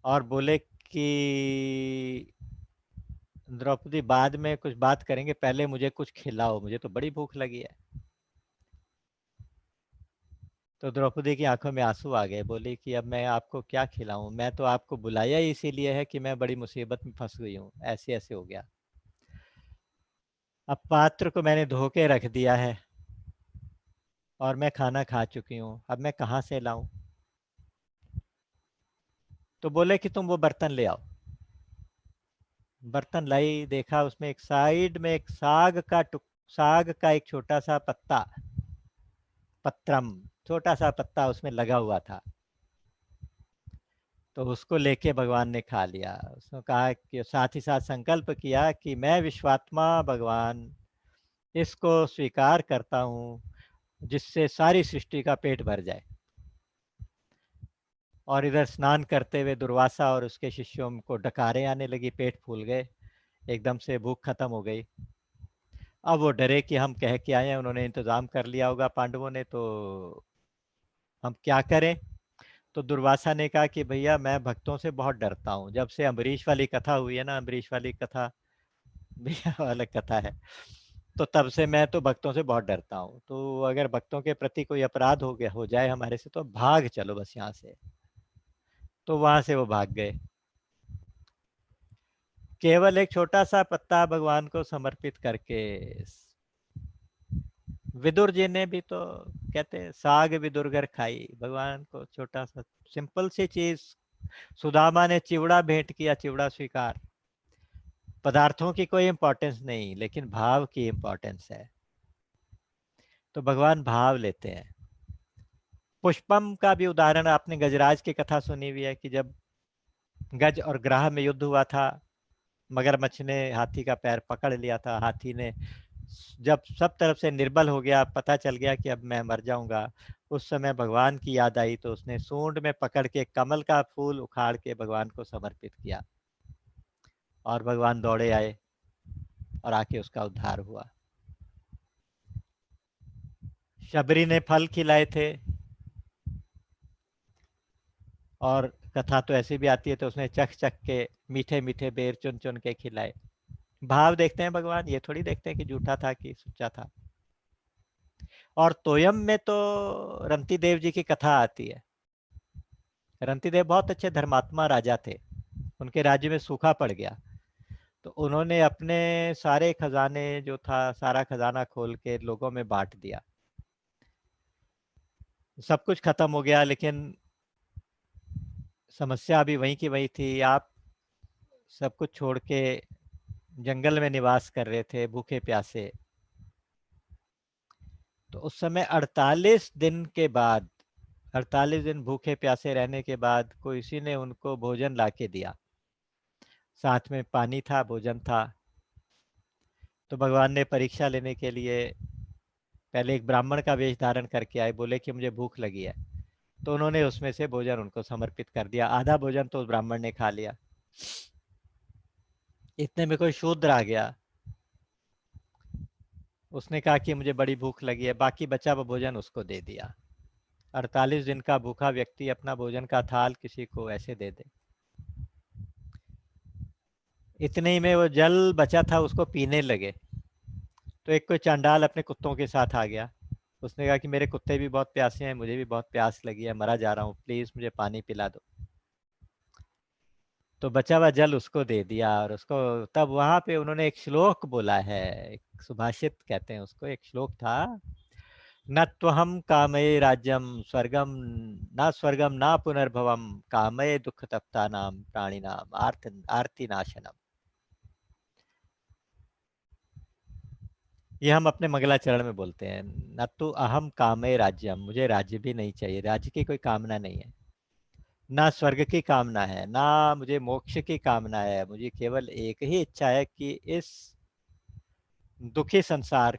और बोले कि द्रौपदी बाद में कुछ बात करेंगे, पहले मुझे कुछ खिलाओ, मुझे तो बड़ी भूख लगी है। तो द्रौपदी की आंखों में आंसू आ गए, बोली कि अब मैं आपको क्या खिलाऊं, मैं तो आपको बुलाया ही इसीलिए है कि मैं बड़ी मुसीबत में फंस गई हूँ, ऐसे ऐसे हो गया। अब पात्र को मैंने धो के रख दिया है और मैं खाना खा चुकी हूँ, अब मैं कहाँ से लाऊं। तो बोले कि तुम वो बर्तन ले आओ। बर्तन लाई, देखा उसमें एक साइड में एक साग का एक छोटा सा पत्ता, पत्रम, छोटा सा पत्ता उसमें लगा हुआ था। तो उसको लेके भगवान ने खा लिया। उसने कहा कि साथ ही साथ संकल्प किया कि मैं विश्वात्मा भगवान इसको स्वीकार करता हूँ, जिससे सारी सृष्टि का पेट भर जाए। और इधर स्नान करते हुए दुर्वासा और उसके शिष्यों को डकारें आने लगी, पेट फूल गए, एकदम से भूख खत्म हो गई। अब वो डरे कि हम कह के आए हैं, उन्होंने इंतजाम कर लिया होगा पांडवों ने, तो हम क्या करें। तो दुर्वासा ने कहा कि भैया मैं भक्तों से बहुत डरता हूँ, जब से अम्बरीश वाली कथा हुई है ना, अम्बरीश वाली कथा भैया अलग कथा है, तो तब से मैं तो भक्तों से बहुत डरता हूँ। तो अगर भक्तों के प्रति कोई अपराध हो गया, हो जाए हमारे से, तो भाग चलो बस यहाँ से। तो वहां से वो भाग गए। केवल एक छोटा सा पत्ता भगवान को समर्पित करके। विदुर जी ने भी तो कहते हैं साग विदुर घर खाई, भगवान को छोटा सा सिंपल सी चीज। सुदामा ने चिवड़ा भेंट किया, चिवड़ा स्वीकार। पदार्थों की कोई इंपॉर्टेंस नहीं, लेकिन भाव की इंपॉर्टेंस है। तो भगवान भाव लेते हैं। पुष्पम का भी उदाहरण आपने गजराज की कथा सुनी हुई है कि जब गज और ग्राह में युद्ध हुआ था, मगरमच्छ ने हाथी का पैर पकड़ लिया था। हाथी ने जब सब तरफ से निर्बल हो गया, पता चल गया कि अब मैं मर जाऊंगा, उस समय भगवान की याद आई, तो उसने सूंड में पकड़ के कमल का फूल उखाड़ के भगवान को समर्पित किया और भगवान दौड़े आए और आके उसका उद्धार हुआ। शबरी ने फल खिलाए थे, और कथा तो ऐसी भी आती है, तो उसने चख चख के मीठे मीठे बेर चुन चुन के खिलाए। भाव देखते हैं भगवान, ये थोड़ी देखते हैं कि झूठा था कि सच्चा था। और तोयम में तो रंती देव जी की कथा आती है। रंती देव बहुत अच्छे धर्मात्मा राजा थे, उनके राज्य में सूखा पड़ गया, तो उन्होंने अपने सारे खजाने जो था, सारा खजाना खोल के लोगों में बांट दिया। सब कुछ खत्म हो गया, लेकिन समस्या अभी वहीं की वहीं थी। आप सब कुछ छोड़ के जंगल में निवास कर रहे थे, भूखे प्यासे। तो उस समय 48 दिन के बाद, 48 दिन भूखे प्यासे रहने के बाद किसी ने उनको भोजन ला के दिया, साथ में पानी था, भोजन था। तो भगवान ने परीक्षा लेने के लिए पहले एक ब्राह्मण का वेश धारण करके आए, बोले कि मुझे भूख लगी है। तो उन्होंने उसमें से भोजन उनको समर्पित कर दिया, आधा भोजन तो उस ब्राह्मण ने खा लिया। इतने में कोई शूद्र आ गया, उसने कहा कि मुझे बड़ी भूख लगी है, बाकी बचा वो भोजन उसको दे दिया। 48 दिन का भूखा व्यक्ति अपना भोजन का थाल किसी को ऐसे दे दे। इतने ही में वो जल बचा था उसको पीने लगे। तो एक कोई चांडाल अपने कुत्तों के साथ आ गया, उसने कहा कि मेरे कुत्ते भी बहुत प्यासे हैं, मुझे भी बहुत प्यास लगी है, मरा जा रहा हूँ, प्लीज मुझे पानी पिला दो। तो बचा हुआ जल उसको दे दिया, और उसको तब वहां पे उन्होंने एक श्लोक बोला है, एक सुभाषित कहते हैं उसको, एक श्लोक था, न त्वहम कामये राज्यम स्वर्गम, न स्वर्गम न पुनर्भवम, कामये दुख तप्ता नाम प्राणी नाम आर्ति नाशनम। ये हम अपने मंगलाचरण में बोलते हैं, न तो अहम कामये राज्यम, मुझे राज्य भी नहीं चाहिए, राज्य की कोई कामना नहीं है, ना स्वर्ग की कामना है, ना मुझे मोक्ष की कामना है, मुझे केवल एक ही इच्छा है कि इस दुखी संसार,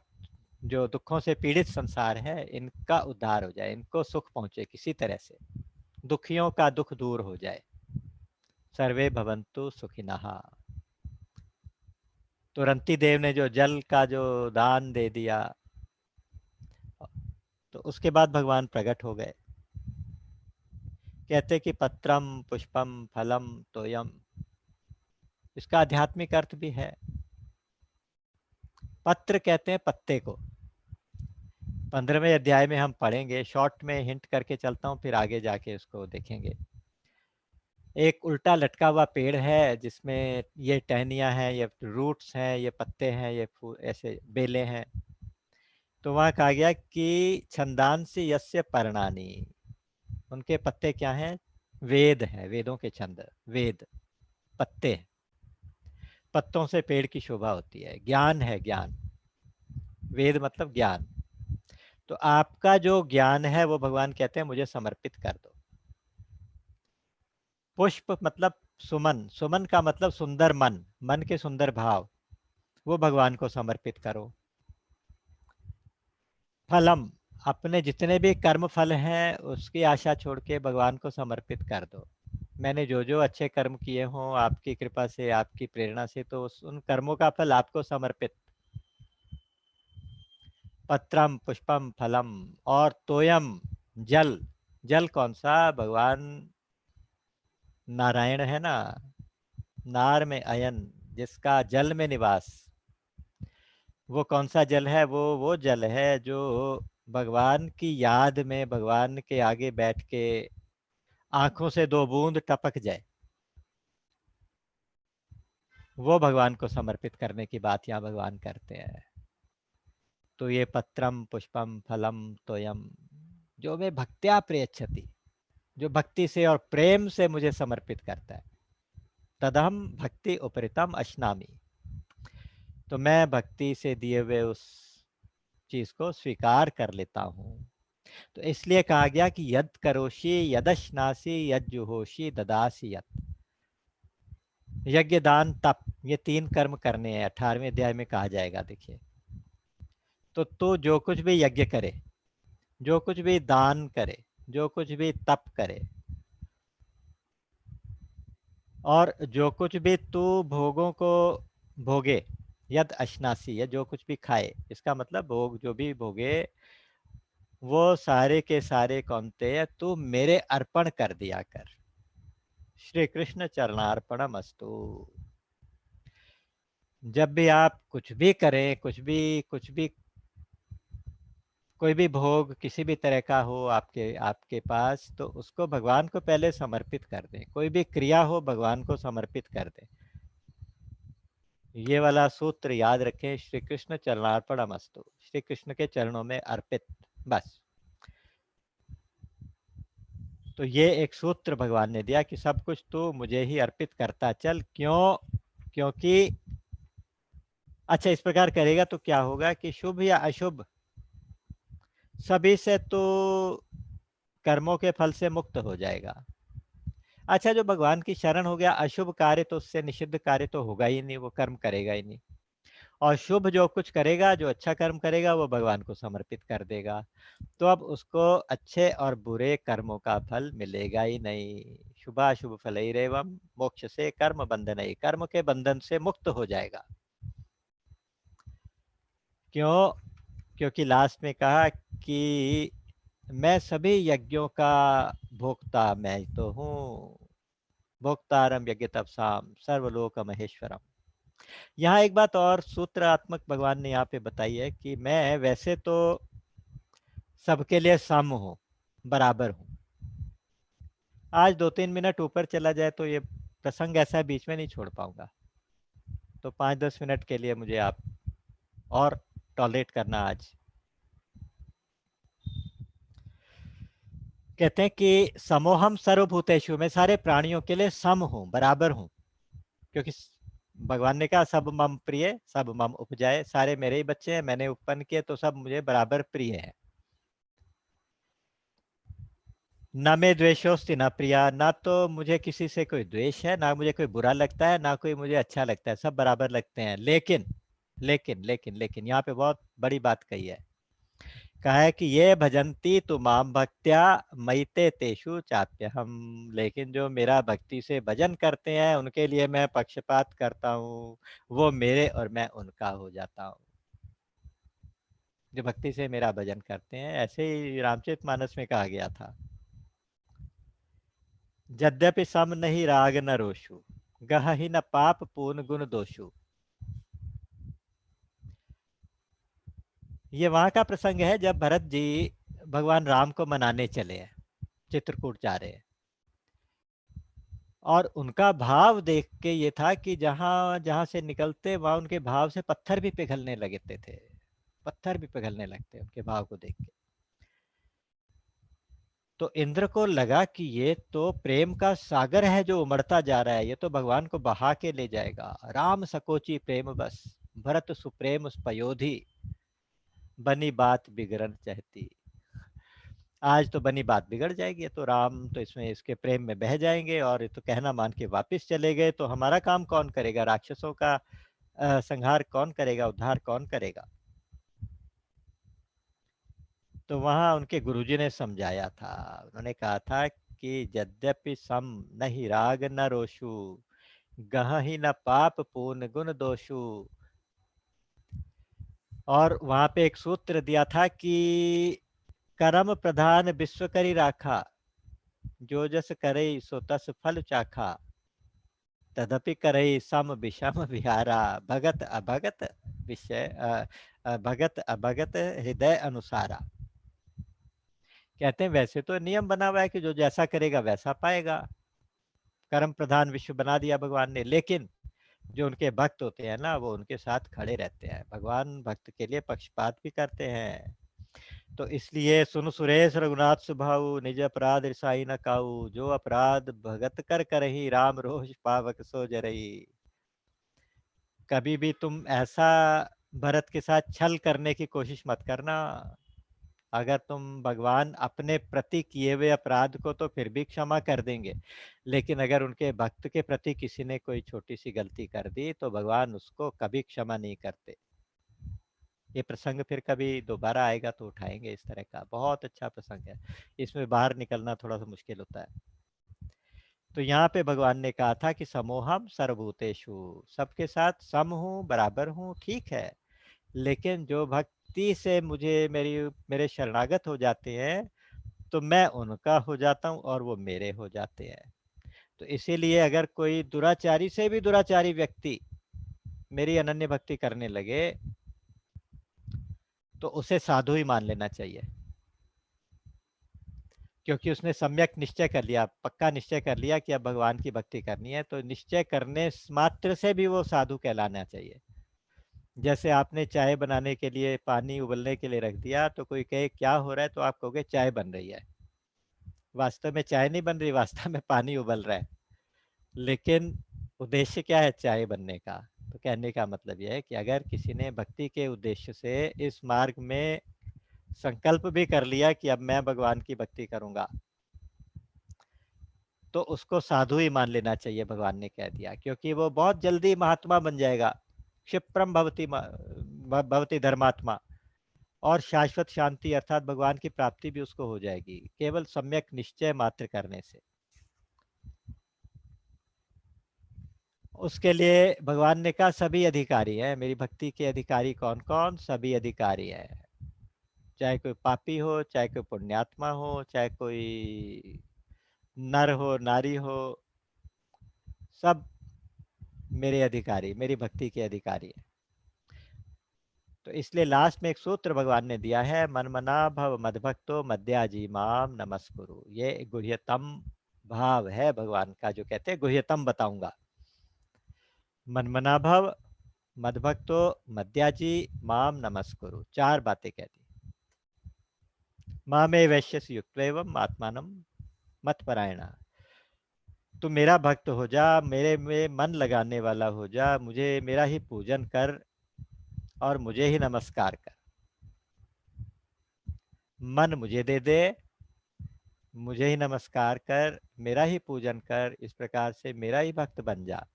जो दुखों से पीड़ित संसार है, इनका उद्धार हो जाए, इनको सुख पहुंचे किसी तरह से, दुखियों का दुख दूर हो जाए। सर्वे भवन्तु सुखिनः। तो रंती देव ने जो जल का जो दान दे दिया, तो उसके बाद भगवान प्रकट हो गए। कहते कि पत्रम पुष्पम फलम तोयम, इसका आध्यात्मिक अर्थ भी है। पत्र कहते हैं पत्ते को, 15वें अध्याय में हम पढ़ेंगे, शॉर्ट में हिंट करके चलता हूँ, फिर आगे जाके उसको देखेंगे। एक उल्टा लटका हुआ पेड़ है जिसमें ये टहनियाँ हैं, ये रूट्स हैं, ये पत्ते हैं, ये ऐसे बेलें हैं। तो वहाँ कहा गया कि छंदांसि यस्य पर्णानि, उनके पत्ते क्या हैं? वेद है, वेदों के छंद, वेद पत्ते हैं। पत्तों से पेड़ की शोभा होती है। ज्ञान है, ज्ञान, वेद मतलब ज्ञान। तो आपका जो ज्ञान है वो भगवान कहते हैं मुझे समर्पित कर दो। पुष्प मतलब सुमन, सुमन का मतलब सुंदर मन, मन के सुंदर भाव, वो भगवान को समर्पित करो। फलम, अपने जितने भी कर्म फल हैं उसकी आशा छोड़ के भगवान को समर्पित कर दो। मैंने जो जो अच्छे कर्म किए हों आपकी कृपा से, आपकी प्रेरणा से, तो उन कर्मों का फल आपको समर्पित। पत्रम पुष्पम फलम, और तोयम जल, जल कौन सा? भगवान नारायण है ना, नार में अयन, जिसका जल में निवास, वो कौन सा जल है? वो जल है जो भगवान की याद में, भगवान के आगे बैठ के आंखों से दो बूंद टपक जाए, वो भगवान को समर्पित करने की बात यहाँ भगवान करते हैं। तो ये पत्रम पुष्पम फलम तोयम, जो वे भक्त्या प्रयच्छति, जो भक्ति से और प्रेम से मुझे समर्पित करता है, तदहम भक्ति उपरितम अश्नामि, तो मैं भक्ति से दिए हुए उस चीज को स्वीकार कर लेता हूँ। तो इसलिए कहा गया कि यद करोषि यदश्नासी यद जुहोषि ददासी यत, यज्ञ दान तप, ये 3 कर्म करने हैं, 18वें अध्याय में कहा जाएगा। देखिए, तो तू जो कुछ भी यज्ञ करे, जो कुछ भी दान करे, जो कुछ भी तप करे, और जो कुछ भी तू भोगों को भोगे, यद अश्नासी, या जो कुछ भी खाए, इसका मतलब भोग जो भी भोगे वो सारे के सारे कौनते हैं, तू मेरे अर्पण कर दिया कर। श्री कृष्ण चरणार्पणम अस्तु। जब भी आप कुछ भी करें, कुछ भी कोई भी भोग किसी भी तरह का हो आपके आपके पास, तो उसको भगवान को पहले समर्पित कर दें। कोई भी क्रिया हो भगवान को समर्पित कर दें। ये वाला सूत्र याद रखें, श्री कृष्ण चरणार्पणमस्तु, श्री कृष्ण के चरणों में अर्पित, बस। तो ये एक सूत्र भगवान ने दिया कि सब कुछ तू मुझे ही अर्पित करता चल। क्यों? क्योंकि अच्छा, इस प्रकार करेगा तो क्या होगा कि शुभ या अशुभ सभी से तो कर्मों के फल से मुक्त हो जाएगा। अच्छा, जो भगवान की शरण हो गया, अशुभ कार्य तो उससे निषिद्ध कार्य तो होगा ही नहीं, वो कर्म करेगा ही नहीं। और शुभ जो कुछ करेगा, जो अच्छा कर्म करेगा, वो भगवान को समर्पित कर देगा। तो अब उसको अच्छे और बुरे कर्मों का फल मिलेगा ही नहीं। शुभाशुभ फलैरेवं मोक्ष से कर्म बंधन, कर्म के बंधन से मुक्त हो जाएगा। क्यों? क्योंकि लास्ट में कहा कि मैं सभी यज्ञों का भोक्ता मैं तो हूँ, भोक्तारम यज्ञ तपसाम सर्वलोक महेश्वरम। यहाँ एक बात और सूत्रात्मक भगवान ने यहाँ पे बताई है कि मैं वैसे तो सबके लिए सम हूँ, बराबर हूँ। आज 2-3 मिनट ऊपर चला जाए तो ये प्रसंग ऐसा बीच में नहीं छोड़ पाऊंगा। तो 5-10 मिनट के लिए मुझे आप और टॉलरेट करना आज। कहते हैं कि समोहम सर्वभूतेषु, मैं सारे प्राणियों के लिए सम हूं, बराबर हूं, क्योंकि भगवान ने कहा सब मम प्रिय सब मम उपजाए, सारे मेरे ही बच्चे हैं, मैंने उत्पन्न किए, तो सब मुझे बराबर प्रिय है। न में द्वेषोस्ति न प्रिया, ना तो मुझे किसी से कोई द्वेष है, ना मुझे कोई बुरा लगता है, ना कोई मुझे अच्छा लगता है, सब बराबर लगते हैं। लेकिन लेकिन लेकिन लेकिन यहाँ पे बहुत बड़ी बात कही है। कहा है कि ये भजंती तु माम भक्त्या मयिते तेषु चाप्य हम, लेकिन जो मेरा भक्ति से भजन करते हैं उनके लिए मैं पक्षपात करता हूँ, वो मेरे और मैं उनका हो जाता हूँ। जो भक्ति से मेरा भजन करते हैं, ऐसे ही रामचरितमानस में कहा गया था, यद्यपि सम नहीं राग न रोषु, गहहि न पाप पूर्ण गुण दोषु। ये वहां का प्रसंग है जब भरत जी भगवान राम को मनाने चले हैं, चित्रकूट जा रहे हैं, और उनका भाव देख के ये था कि जहां जहां से निकलते वहां उनके भाव से पत्थर भी पिघलने लगते थे, पत्थर भी पिघलने लगते उनके भाव को देख के। तो इंद्र को लगा कि ये तो प्रेम का सागर है जो उमड़ता जा रहा है, ये तो भगवान को बहा के ले जाएगा। राम सकोची प्रेम बस, भरत सुप्रेम पयोधि, बनी बात बिगड़न चाहती। आज तो बनी बात बिगड़ जाएगी, तो राम तो इसमें इसके प्रेम में बह जाएंगे और ये तो कहना मान के वापस चले गए, तो हमारा काम कौन करेगा, राक्षसों का संहार कौन करेगा, उद्धार कौन करेगा। तो वहां उनके गुरुजी ने समझाया था, उन्होंने कहा था कि यद्यपि सम नहीं राग न रोषु, गहहि न पाप पूर्ण गुण दोषु। और वहां पे एक सूत्र दिया था कि कर्म प्रधान विश्व करी राखा, जो जस करे सो तस फल चाखा, तदपि करे सम विषम विहारा, भगत अभगत विषय भगत अभगत हृदय अनुसारा। कहते हैं वैसे तो नियम बना हुआ है कि जो जैसा करेगा वैसा पाएगा, कर्म प्रधान विश्व बना दिया भगवान ने, लेकिन जो उनके भक्त होते हैं ना, वो उनके साथ खड़े रहते हैं, भगवान भक्त के लिए पक्षपात भी करते हैं। तो इसलिए सुन सुरेश रघुनाथ सुभाऊ, निज अपराध रिसाई न काऊ, जो अपराध भगत कर करही, राम रोष पावक सो जरही। कभी भी तुम ऐसा भरत के साथ छल करने की कोशिश मत करना। अगर तुम भगवान अपने प्रति किए हुए अपराध को तो फिर भी क्षमा कर देंगे, लेकिन अगर उनके भक्त के प्रति किसी ने कोई छोटी सी गलती कर दी तो भगवान उसको कभी क्षमा नहीं करते। ये प्रसंग फिर कभी दोबारा आएगा तो उठाएंगे, इस तरह का बहुत अच्छा प्रसंग है, इसमें बाहर निकलना थोड़ा सा मुश्किल होता है। तो यहाँ पे भगवान ने कहा था कि समोहम सर्वभूतेषु, सबके साथ सम हूँ, बराबर हूँ, ठीक है, लेकिन जो भक्ति से मुझे मेरे शरणागत हो जाते हैं तो मैं उनका हो जाता हूँ और वो मेरे हो जाते हैं। तो इसीलिए अगर कोई दुराचारी से भी दुराचारी व्यक्ति मेरी अनन्य भक्ति करने लगे तो उसे साधु ही मान लेना चाहिए, क्योंकि उसने सम्यक निश्चय कर लिया, पक्का निश्चय कर लिया कि अब भगवान की भक्ति करनी है, तो निश्चय करने मात्र से भी वो साधु कहलाना चाहिए। जैसे आपने चाय बनाने के लिए पानी उबलने के लिए रख दिया, तो कोई कहे क्या हो रहा है, तो आप कहोगे चाय बन रही है, वास्तव में चाय नहीं बन रही, वास्तव में पानी उबल रहा है, लेकिन उद्देश्य क्या है चाय बनने का। तो कहने का मतलब यह है कि अगर किसी ने भक्ति के उद्देश्य से इस मार्ग में संकल्प भी कर लिया कि अब मैं भगवान की भक्ति करूंगा, तो उसको साधु ही मान लेना चाहिए, भगवान ने कह दिया, क्योंकि वो बहुत जल्दी महात्मा बन जाएगा। क्षिप्रम भवति धर्मात्मा, और शाश्वत शांति अर्थात भगवान की प्राप्ति भी उसको हो जाएगी केवल सम्यक निश्चय मात्र करने से। उसके लिए भगवान ने कहा सभी अधिकारी हैं, मेरी भक्ति के अधिकारी कौन कौन, सभी अधिकारी हैं, चाहे कोई पापी हो, चाहे कोई पुण्यात्मा हो, चाहे कोई नर हो नारी हो, सब मेरे अधिकारी, मेरी भक्ति के अधिकारी है। तो इसलिए लास्ट में एक सूत्र भगवान ने दिया है, मन मना भव मदभक्तो मद्याजी माम नमस्कुरु, ये गुह्यतम भाव है भगवान का, जो कहते हैं गुह्यतम बताऊंगा। मन्मनाभव मद्भक्तो मद्याजी माम नमस्कुरु, 4 बातें कहती। मामे वैश्यस्य युक्त्वैवम् आत्मानं मत्परायणः, तू मेरा भक्त हो जा, मेरे में मन लगाने वाला हो जा, मुझे मेरा ही पूजन कर और मुझे ही नमस्कार कर। मन मुझे दे दे, मुझे ही नमस्कार कर, मेरा ही पूजन कर, इस प्रकार से मेरा ही भक्त बन जा।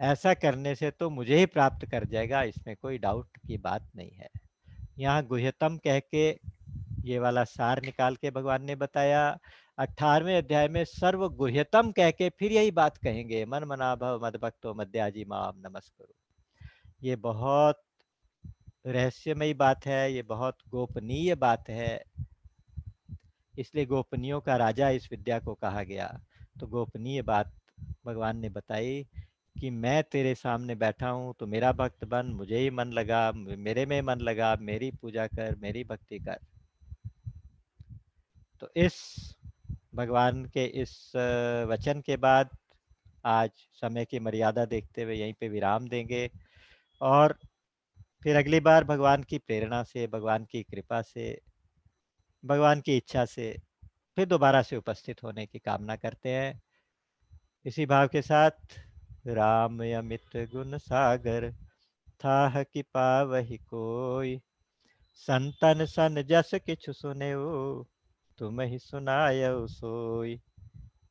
ऐसा करने से तो मुझे ही प्राप्त कर जाएगा, इसमें कोई डाउट की बात नहीं है। यहाँ गुह्यतम कह के ये वाला सार निकाल के भगवान ने बताया। 18वें अध्याय में सर्व गुह्यतम कह के फिर यही बात कहेंगे, मन मना भव मद भक्तो मद्याजी माम नमस्कुरु। ये बहुत रहस्यमयी बात है, ये बहुत गोपनीय बात है, इसलिए गोपनीयों का राजा इस विद्या को कहा गया। तो गोपनीय बात भगवान ने बताई कि मैं तेरे सामने बैठा हूँ, तो मेरा भक्त बन, मुझे ही मन लगा, मेरे में मन लगा, मेरी पूजा कर, मेरी भक्ति कर। तो इस भगवान के इस वचन के बाद आज समय की मर्यादा देखते हुए यहीं पे विराम देंगे, और फिर अगली बार भगवान की प्रेरणा से, भगवान की कृपा से, भगवान की इच्छा से फिर दोबारा से उपस्थित होने की कामना करते हैं। इसी भाव के साथ, राम अमित गुण सागर थाह कि पावहि कोई, संतन सन जस किछु सुनेऊ तुम ही सुनायऊ सोई।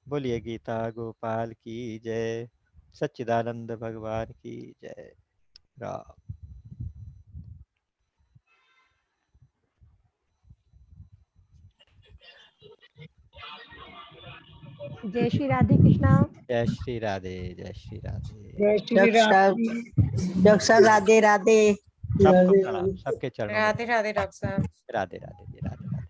बोलिए गीता गोपाल की जय, सच्चिदानंद भगवान की जय। राम। जय श्री राधे कृष्णा। जय श्री राधे, जय श्री राधे। जय श्री राम जी। डॉक्टर साहब राधे राधे। सबको प्रणाम, सबके चरणों में राधे राधे डॉक्टर साहब। राधे राधे जी, राधे राधे।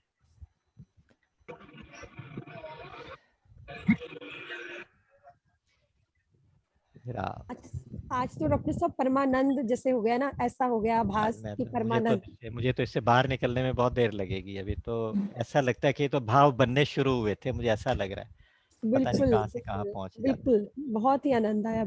राम। आज तो डॉक्टर साहब परमानंद जैसे हो गया ना, ऐसा हो गया आभास कि परमानंद। मुझे तो इससे बाहर निकलने में बहुत देर लगेगी। अभी तो ऐसा लगता है कि तो भाव बनने शुरू हुए थे, मुझे ऐसा लग रहा है, पता नहीं बिल्कुल कहाँ से कहाँ पहुंच जाते हैं। बिल्कुल, बहुत ही आनंद आया।